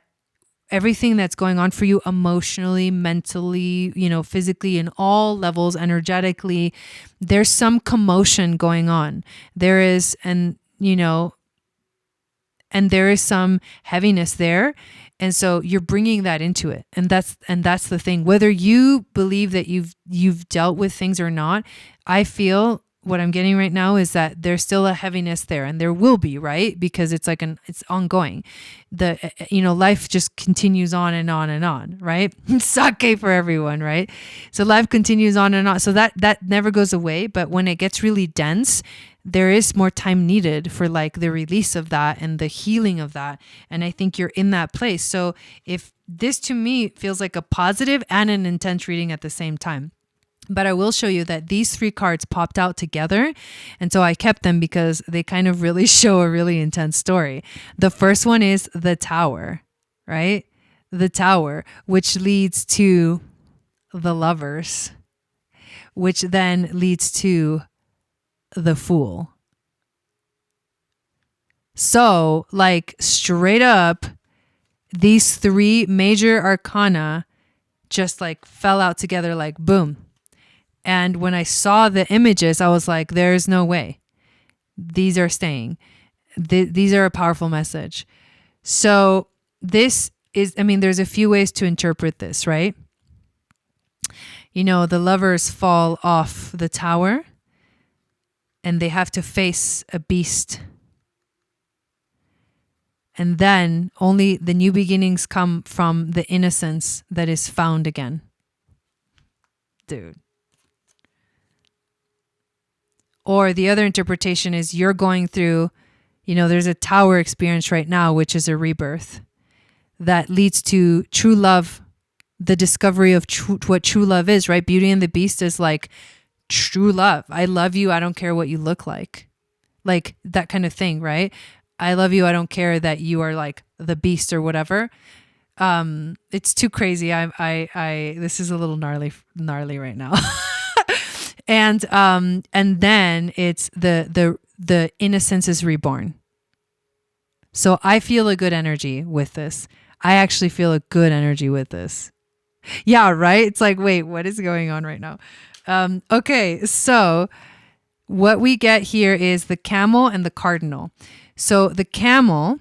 everything that's going on for you emotionally, mentally, physically, in all levels, energetically, there's some commotion going on. There is, and there is some heaviness there. And so you're bringing that into it. And that's the thing. Whether you believe that you've dealt with things or not, I feel what I'm getting right now is that there's still a heaviness there, and there will be, right? Because it's like it's ongoing. Life just continues on and on and on, right? Sake for everyone, right? So life continues on and on. So that never goes away. But when it gets really dense, there is more time needed for like the release of that and the healing of that. And I think you're in that place. So if this to me feels like a positive and an intense reading at the same time. But I will show you that these 3 cards popped out together. And so I kept them because they kind of really show a really intense story. The first one is the Tower, right? The Tower, which leads to the Lovers, which then leads to the Fool. So like straight up, these 3 major arcana just like fell out together like boom. And when I saw the images, I was like, there's no way. These are staying. These are a powerful message. So this is, there's a few ways to interpret this, right? The Lovers fall off the tower and they have to face a beast. And then only the new beginnings come from the innocence that is found again. Dude. Or the other interpretation is you're going through, there's a tower experience right now, which is a rebirth that leads to true love, the discovery of what true love is, right? Beauty and the Beast is like true love. I love you. I don't care what you look like that kind of thing, right? I love you. I don't care that you are like the beast or whatever. It's too crazy. This is a little gnarly right now. And then it's the innocence is reborn. So I feel a good energy with this. I actually feel a good energy with this. Yeah, right? It's like, wait, what is going on right now? Okay, so what we get here is the Camel and the Cardinal. So the Camel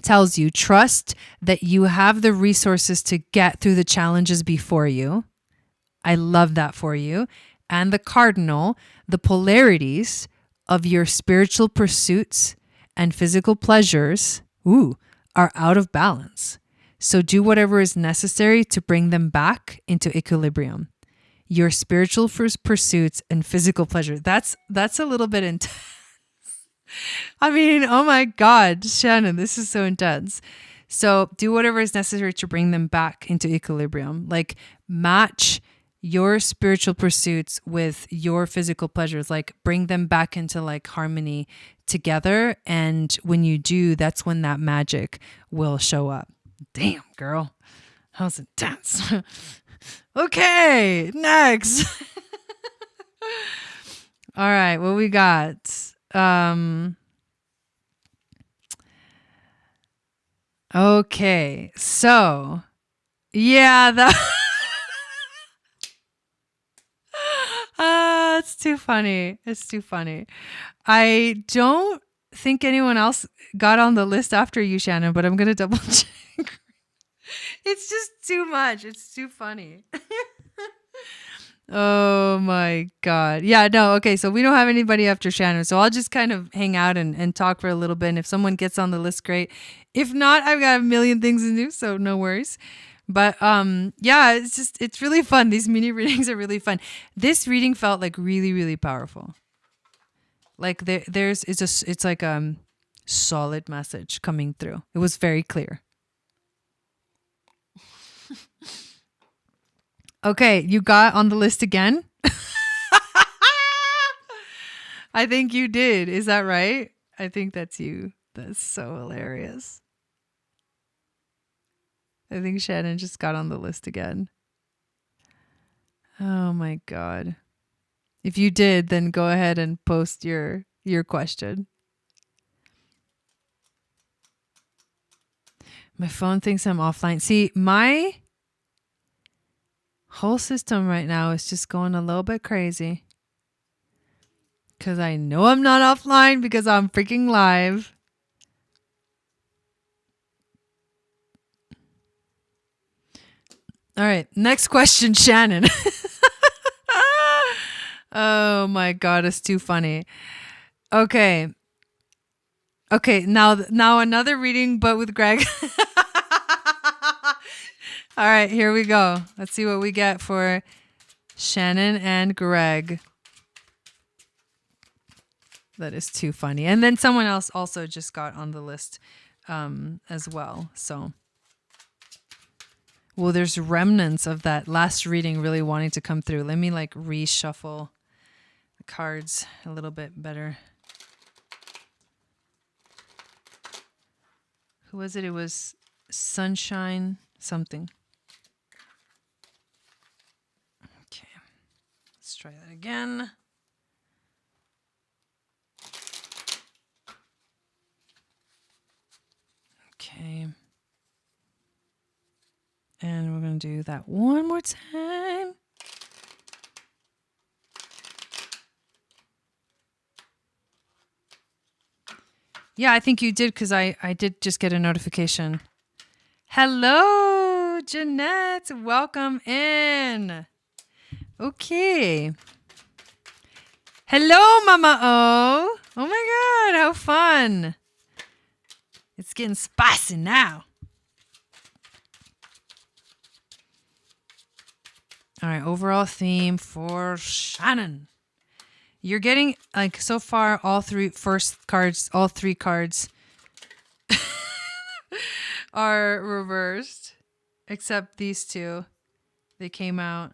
tells you, trust that you have the resources to get through the challenges before you. I love that for you. And the Cardinal, the polarities of your spiritual pursuits and physical pleasures, are out of balance. So do whatever is necessary to bring them back into equilibrium. Your spiritual pursuits and physical pleasure. That's a little bit intense. Oh my God, Shannon, this is so intense. So do whatever is necessary to bring them back into equilibrium. Like match your spiritual pursuits with your physical pleasures, like bring them back into like harmony together. And when you do, that's when that magic will show up. Damn, girl. That was intense. Okay, next. All right, what we got? Okay, so yeah, it's too funny. It's too funny. I don't think anyone else got on the list after you, Shannon, but I'm going to double check. It's just too much. It's too funny. Oh my God. Yeah, no. Okay. So we don't have anybody after Shannon. So I'll just kind of hang out and talk for a little bit. And if someone gets on the list, great. If not, I've got a million things to do. So no worries. But yeah, it's really fun. These mini readings are really fun. This reading felt like really, really powerful. Like it's like solid message coming through. It was very clear. Okay, you got on the list again? I think you did. Is that right? I think that's you. That's so hilarious. I think Shannon just got on the list again. Oh my God. If you did, then go ahead and post your question. My phone thinks I'm offline. See, my whole system right now is just going a little bit crazy. Because I know I'm not offline because I'm freaking live. All right, next question, Shannon. Oh my God, it's too funny. Okay. Okay, now another reading, but with Greg. All right, here we go. Let's see what we get for Shannon and Greg. That is too funny. And then someone else also just got on the list as well. So, well, there's remnants of that last reading really wanting to come through. Let me like reshuffle the cards a little bit better. Who was it? It was Sunshine something. Okay, let's try that again. Okay. And we're going to do that one more time. Yeah, I think you did because I did just get a notification. Hello, Jeanette. Welcome in. Okay. Hello, Mama O. Oh my God, how fun. It's getting spicy now. All right, overall theme for Shannon. You're getting, like, so far, all three cards are reversed, except these two. They came out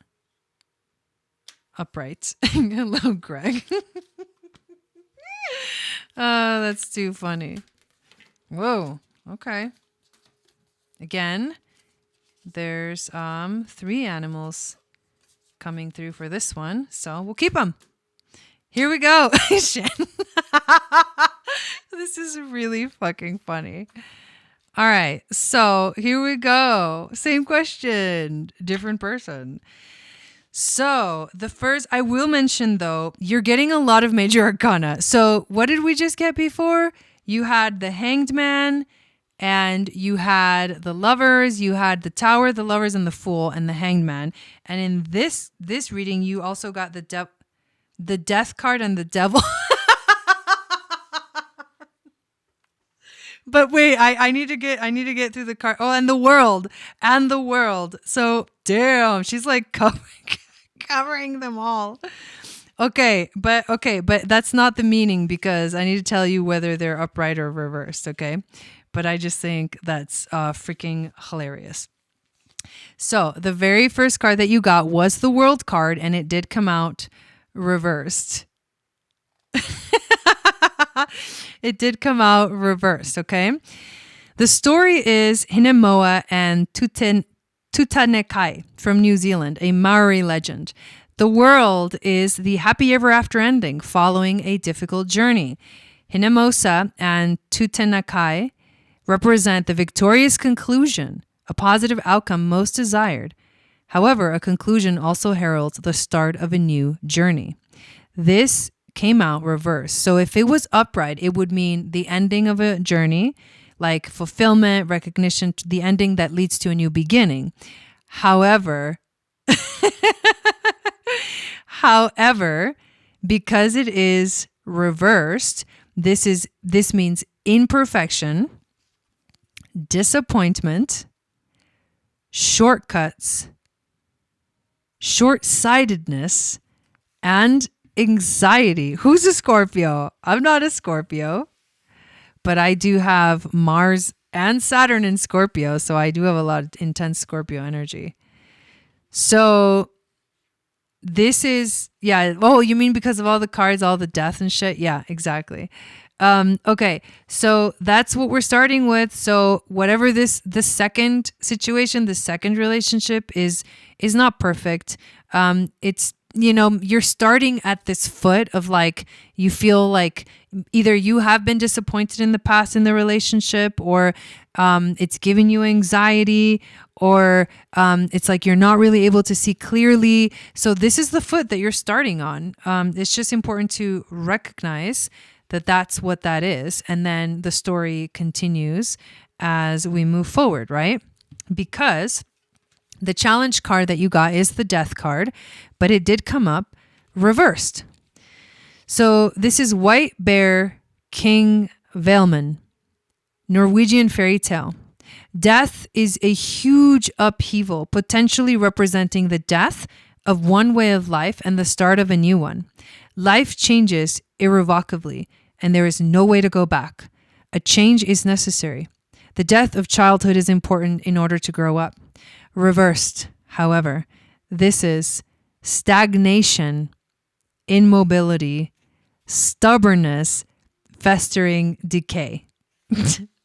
upright. Hello, Greg. Oh, that's too funny. Whoa, okay. Again, there's 3 animals coming through for this one, so we'll keep them. Here we go. This is really fucking funny. All right, so here we go. Same question, different person. So the first, I will mention though, you're getting a lot of major arcana. So what did we just get before? You had the Hanged Man, and you had the Lovers, you had the Tower, the Lovers, and the Fool, and the Hanged Man. And in this reading, you also got the Death card and the Devil. But wait, I need to get through the card. Oh, and the World. So damn, she's like covering them all. Okay, but that's not the meaning because I need to tell you whether they're upright or reversed, okay? But I just think that's freaking hilarious. So the very first card that you got was the World card, and it did come out reversed. It did come out reversed, okay? The story is Hinemoa and Tutanekai from New Zealand, a Maori legend. The world is the happy ever after ending following a difficult journey. Hinemosa and Tutanekai represent the victorious conclusion, a positive outcome most desired. However, a conclusion also heralds the start of a new journey. This came out reversed. So if it was upright, it would mean the ending of a journey, like fulfillment, recognition, the ending that leads to a new beginning. However, However, because it is reversed, this means imperfection, disappointment, shortcuts, short-sightedness, and anxiety. Who's a Scorpio? I'm not a Scorpio, but I do have Mars and Saturn in Scorpio, so I do have a lot of intense Scorpio energy. So this is, yeah. Oh, you mean because of all the cards, all the death and shit? Yeah, exactly. Okay, so that's what we're starting with. So whatever the second situation, the second relationship is not perfect. It's, you're starting at this foot of like, you feel like either you have been disappointed in the past in the relationship, or it's giving you anxiety, or it's like you're not really able to see clearly. So this is the foot that you're starting on. It's just important to recognize that that's what that is. And then the story continues as we move forward, right? Because the challenge card that you got is the death card, but it did come up reversed. So this is White Bear King Vailman, Norwegian fairy tale. Death is a huge upheaval, potentially representing the death of one way of life and the start of a new one. Life changes irrevocably, and there is no way to go back. A change is necessary. The death of childhood is important in order to grow up. Reversed, however, this is stagnation, immobility, stubbornness, festering decay.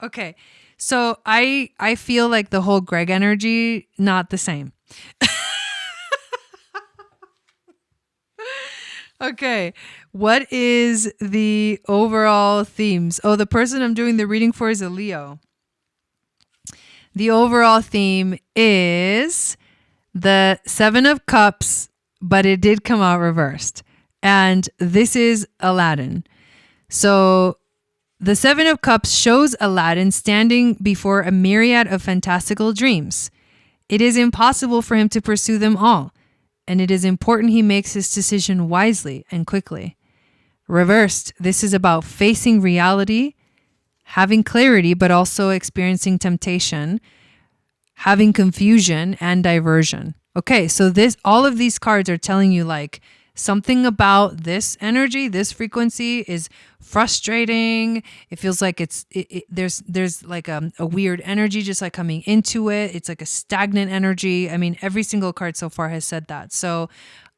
Okay, so I feel like the whole Greg energy, not the same. Okay, what is the overall themes? Oh, the person I'm doing the reading for is a Leo. The overall theme is the Seven of Cups, but it did come out reversed. And this is Aladdin. So the Seven of Cups shows Aladdin standing before a myriad of fantastical dreams. It is impossible for him to pursue them all, and it is important he makes his decision wisely and quickly. Reversed, this is about facing reality, having clarity, but also experiencing temptation, having confusion and diversion. Okay, so all of these cards are telling you like something about this energy, this frequency is frustrating. It feels like there's like a weird energy just like coming into it. It's like a stagnant energy. I mean, every single card so far has said that. So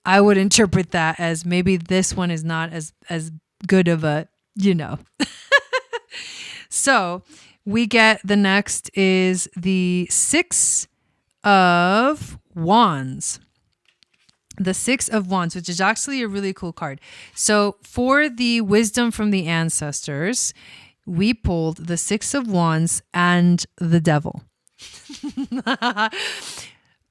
I would interpret that as maybe this one is not as good of a, So we get the next is the Six of Wands. The Six of Wands, which is actually a really cool card. So for the wisdom from the ancestors, we pulled the Six of Wands and the Devil.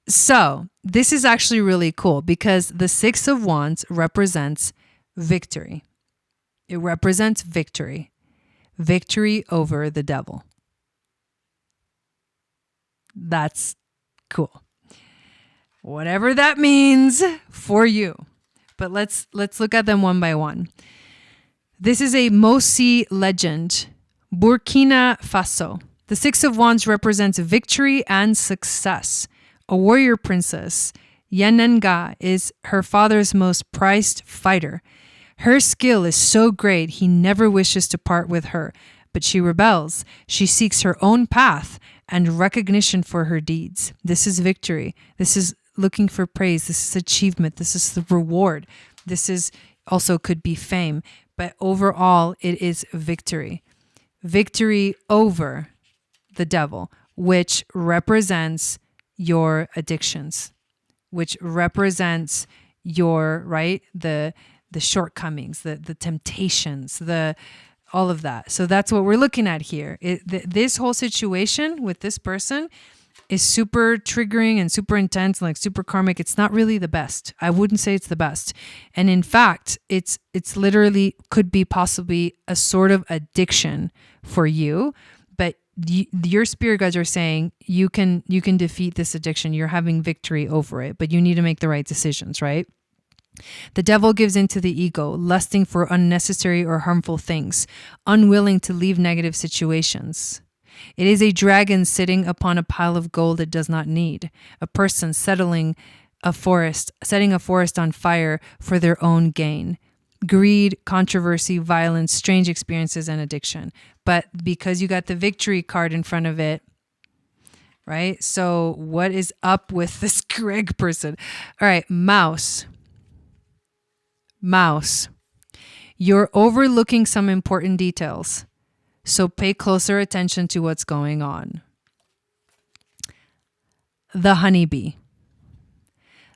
So this is actually really cool because the Six of Wands represents victory. It represents victory. Victory over the devil. That's cool. Whatever that means for you. But let's look at them one by one. This is a Mosi legend, Burkina Faso. The Six of Wands represents victory and success. A warrior princess, Yenenga, is her father's most prized fighter. Her skill is so great he never wishes to part with her, but she rebels. She seeks her own path and recognition for her deeds. This is victory. This is looking for praise. This is achievement. This is the reward. This is also could be fame, but overall it is victory. Victory over the devil, which represents your addictions, which represents your, right, the shortcomings, the temptations, all of that. So that's what we're looking at here. This whole situation with this person is super triggering and super intense and like super karmic. It's not really the best. I wouldn't say it's the best. And in fact, it's literally could be possibly a sort of addiction for you, but your spirit guides are saying you can defeat this addiction. You're having victory over it, but you need to make the right decisions, right? The devil gives in to the ego, lusting for unnecessary or harmful things, unwilling to leave negative situations. It is a dragon sitting upon a pile of gold it does not need, a person setting a forest on fire for their own gain. Greed, controversy, violence, strange experiences, and addiction. But because you got the victory card in front of it, right? So what is up with this Greg person? All right, mouse. You're overlooking some important details, so pay closer attention to what's going on. The honeybee.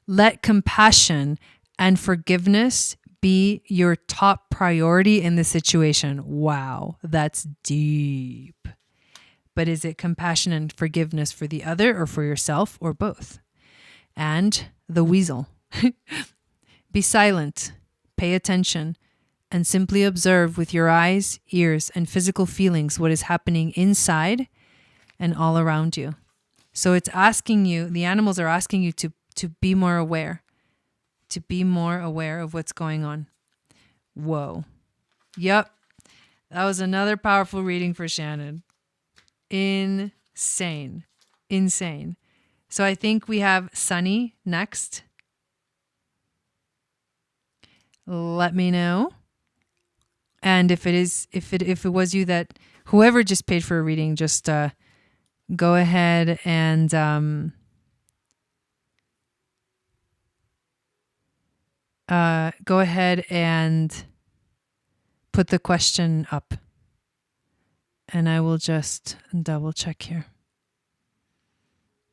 Let compassion and forgiveness be your top priority in the situation. Wow, that's deep. But is it compassion and forgiveness for the other or for yourself or both? And the weasel. Be silent, pay attention, and simply observe with your eyes, ears, and physical feelings what is happening inside and all around you. So it's asking you, the animals are asking you to be more aware, to be more aware of what's going on. Whoa. Yep. That was another powerful reading for Shannon. Insane. So I think we have Sunny next. Let me know. And if it was you that whoever just paid for a reading, just go ahead and put the question up. And I will just double check here.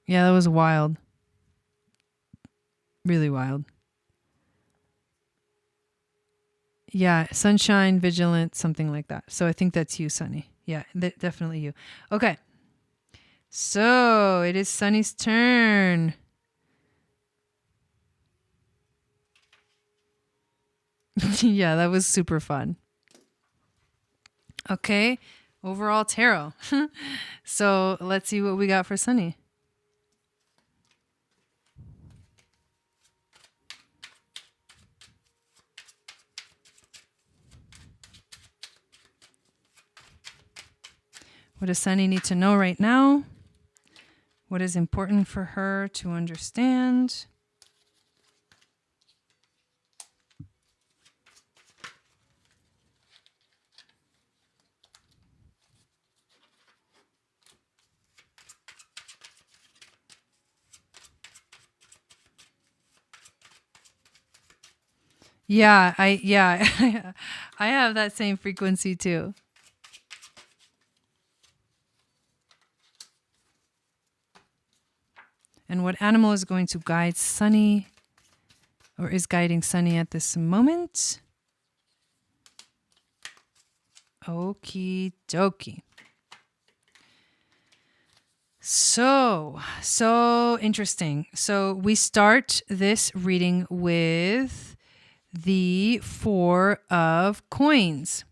Yeah, that was wild. Really wild. Yeah, sunshine, vigilant, something like that. So I think that's you, Sunny. Yeah, definitely you. Okay. So it is Sunny's turn. Yeah, that was super fun. Okay. Overall tarot. So let's see what we got for Sunny. What does Sunny need to know right now? What is important for her to understand? Yeah, I have that same frequency too. And what animal is going to guide Sunny or is guiding Sunny at this moment? Okie dokie. So interesting. So we start this reading with the Four of Coins,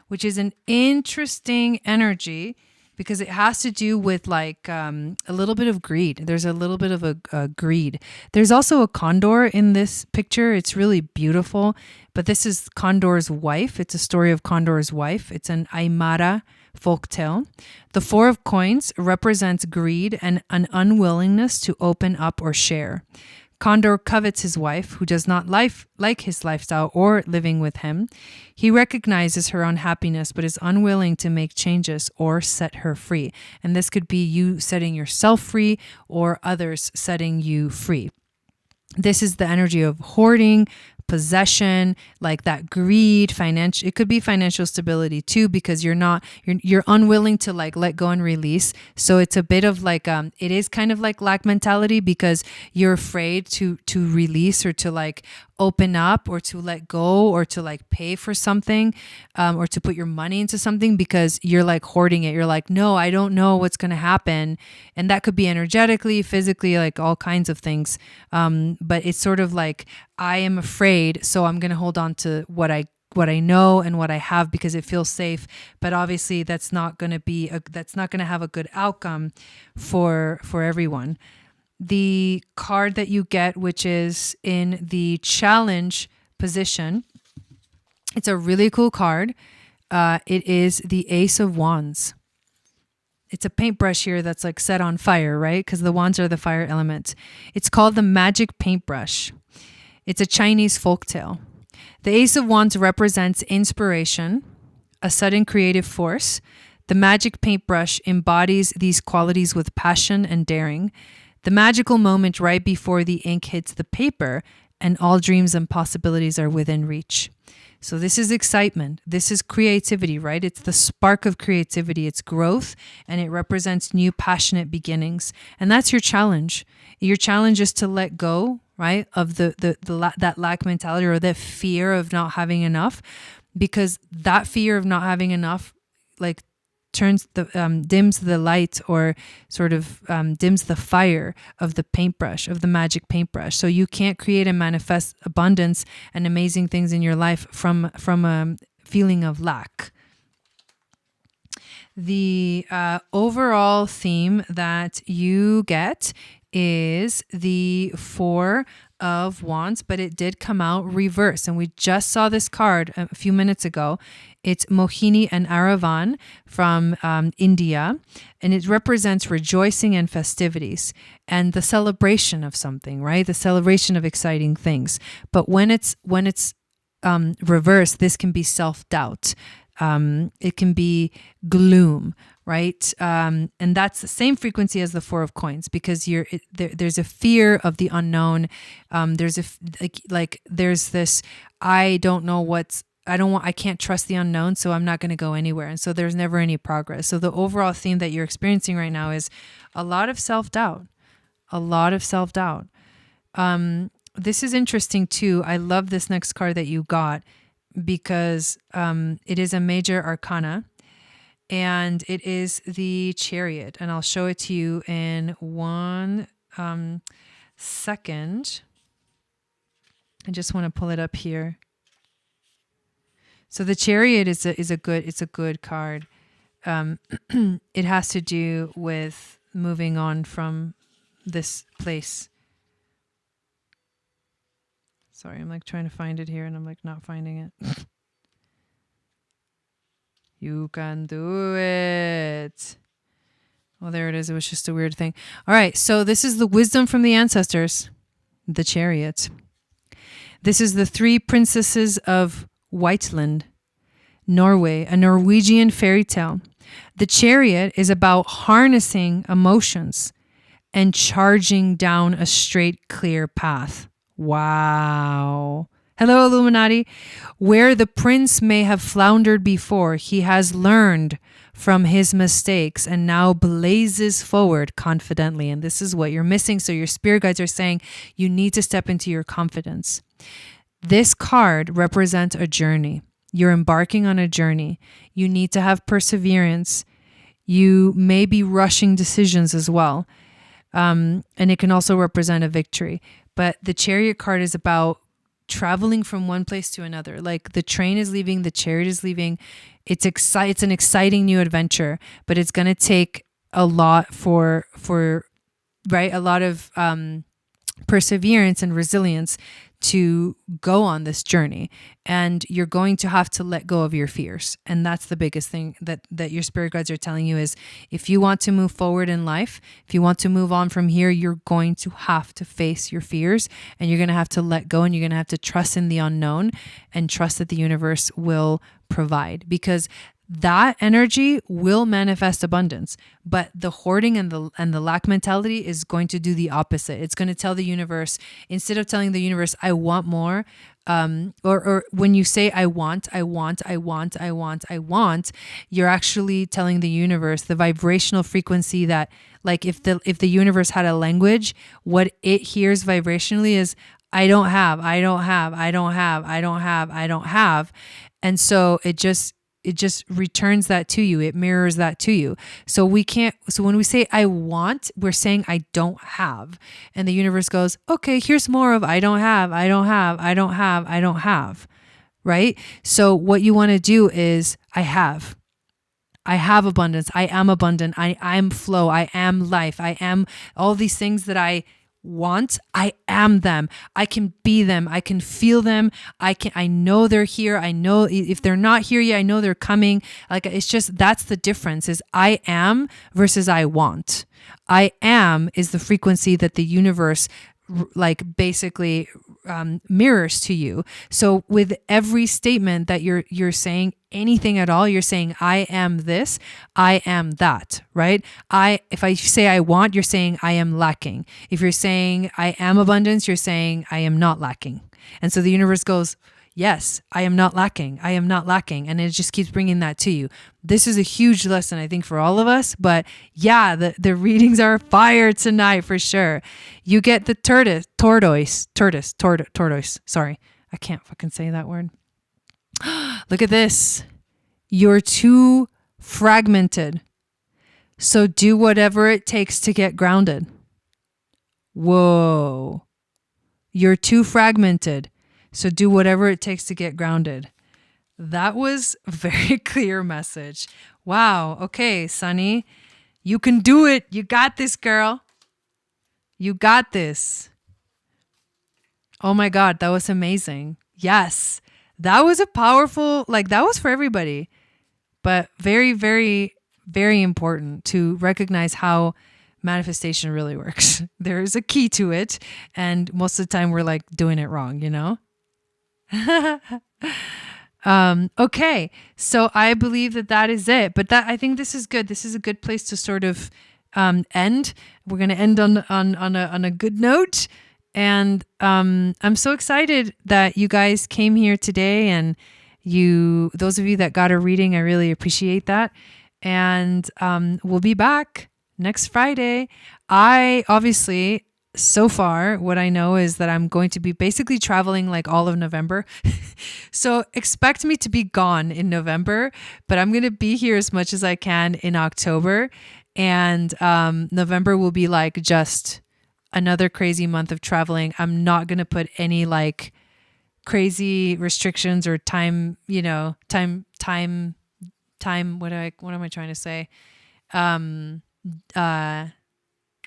which is an interesting energy because it has to do with like a little bit of greed. There's a little bit of a greed. There's also a condor in this picture. It's really beautiful, but this is Condor's wife. It's a story of Condor's wife. It's an Aymara folktale. The Four of Coins represents greed and an unwillingness to open up or share. Condor covets his wife, who does not like his lifestyle or living with him. He recognizes her unhappiness, but is unwilling to make changes or set her free. And this could be you setting yourself free or others setting you free. This is the energy of hoarding, possession, like that greed, financial. It could be financial stability too, because you're unwilling to like let go and release. So it's a bit of like it is kind of like lack mentality because you're afraid to release or to like open up or to let go or to like pay for something or to put your money into something because you're like hoarding it. You're like, no, I don't know what's going to happen. And that could be energetically, physically, like all kinds of things. But it's sort of like, I am afraid, so I'm going to hold on to what I know and what I have because it feels safe. But obviously that's not going to have a good outcome for everyone. The card that you get, which is in the challenge position, it's a really cool card. It is the Ace of Wands. It's a paintbrush here that's like set on fire, right? Because the wands are the fire element. It's called the magic paintbrush. It's a Chinese folktale. The Ace of Wands represents inspiration, a sudden creative force. The magic paintbrush embodies these qualities with passion and daring. The magical moment right before the ink hits the paper and all dreams and possibilities are within reach. So this is excitement. This is creativity, right? It's the spark of creativity. It's growth, and it represents new passionate beginnings. And that's your challenge. Your challenge is to let go, right, of that lack mentality or that fear of not having enough, because that fear of not having enough, like, dims the light, or sort of dims the fire of the paintbrush, of the magic paintbrush. So you can't create and manifest abundance and amazing things in your life from a feeling of lack. The overall theme that you get is the Four of Wands, but it did come out reverse. And we just saw this card a few minutes ago. It's Mohini and Aravan from India, and it represents rejoicing and festivities and the celebration of something, right? The celebration of exciting things. But when it's reversed, this can be self-doubt. It can be gloom, right? And that's the same frequency as the Four of Coins, because there's a fear of the unknown. There's there's this, I can't trust the unknown, so I'm not going to go anywhere. And so there's never any progress. So the overall theme that you're experiencing right now is a lot of self-doubt, This is interesting too. I love this next card that you got, because it is a major arcana, and it is the Chariot. And I'll show it to you in one second. I just want to pull it up here. So the Chariot is a good card. It has to do with moving on from this place. Sorry, I'm like trying to find it here, and I'm like not finding it. You can do it. Oh, there it is. It was just a weird thing. All right, so this is the wisdom from the ancestors, the Chariot. This is the three princesses of Whiteland, Norway, a Norwegian fairy tale. The Chariot is about harnessing emotions and charging down a straight, clear path. Wow. Hello, Illuminati. Where the prince may have floundered before, he has learned from his mistakes and now blazes forward confidently. And this is what you're missing. So your spirit guides are saying you need to step into your confidence. This card represents a journey. You're embarking on a journey. You need to have perseverance. You may be rushing decisions as well. And it can also represent a victory. But the Chariot card is about traveling from one place to another. Like the train is leaving, the Chariot is leaving. It's an exciting new adventure, but it's going to take a lot for a lot of perseverance and resilience to go on this journey. And you're going to have to let go of your fears. And that's the biggest thing that your spirit guides are telling you is, if you want to move forward in life, if you want to move on from here, you're going to have to face your fears, and you're going to have to let go, and you're going to have to trust in the unknown and trust that the universe will provide, because that energy will manifest abundance. But the hoarding and the lack mentality is going to do the opposite. It's going to tell the universe, instead of telling the universe, I want more, or when you say I want, you're actually telling the universe the vibrational frequency that, like, if the universe had a language, what it hears vibrationally is I don't have. And so it just returns that to you. It mirrors that to you. So when we say I want, we're saying I don't have. And the universe goes, okay, here's more of I don't have. Right? So what you want to do is I have. I have abundance. I am abundant. I am flow. I am life. I am all these things that I want. I am them. I can be them. I can feel them. I know they're here. I know if they're not here yet, I know they're coming. Like, it's just, that's the difference, is I am versus I want. I am is the frequency that the universe like basically mirrors to you. So with every statement that you're saying anything at all, you're saying I am this, I am that, right? If I say I want, you're saying I am lacking. If you're saying I am abundance, you're saying I am not lacking. And so the universe goes, yes, I am not lacking. I am not lacking. And it just keeps bringing that to you. This is a huge lesson, I think, for all of us. But yeah, the readings are fire tonight for sure. You get the tortoise. Sorry, I can't fucking say that word. Look at this. You're too fragmented. So do whatever it takes to get grounded. Whoa. You're too fragmented. So do whatever it takes to get grounded. That was a very clear message. Wow. Okay, Sunny, you can do it. You got this, girl. You got this. Oh my God, that was amazing. Yes, that was a powerful, like that was for everybody, but very, very, very important to recognize how manifestation really works. There is a key to it. And most of the time we're like doing it wrong, you know? Okay, so I believe that is it, but I think this is good. This is a good place to sort of end. We're going to end on a good note, and I'm so excited that you guys came here today, and those of you that got a reading, I really appreciate that. And we'll be back next Friday. So far, what I know is that I'm going to be basically traveling like all of November. So expect me to be gone in November, but I'm going to be here as much as I can in October. And November will be like just another crazy month of traveling. I'm not going to put any like crazy restrictions or time, time, what am I trying to say?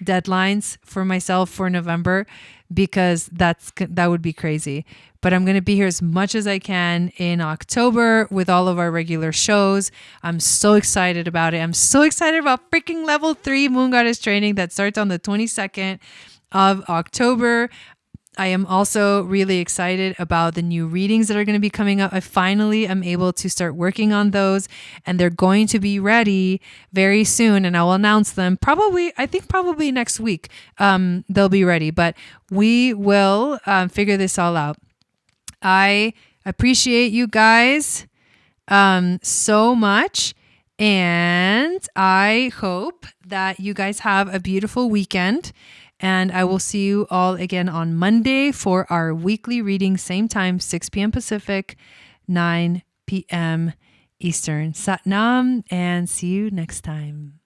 Deadlines for myself for November, because that would be crazy. But I'm going to be here as much as I can in October with all of our regular shows. I'm so excited about it. I'm so excited about freaking level 3 Moon Goddess training that starts on the 22nd of October. I am also really excited about the new readings that are going to be coming up. I finally am able to start working on those, and they're going to be ready very soon, and I will announce them probably next week. They'll be ready, but we will figure this all out. I appreciate you guys so much, and I hope that you guys have a beautiful weekend. And I will see you all again on Monday for our weekly reading, same time, 6 p.m. Pacific, 9 p.m. Eastern. Sat Nam, and see you next time.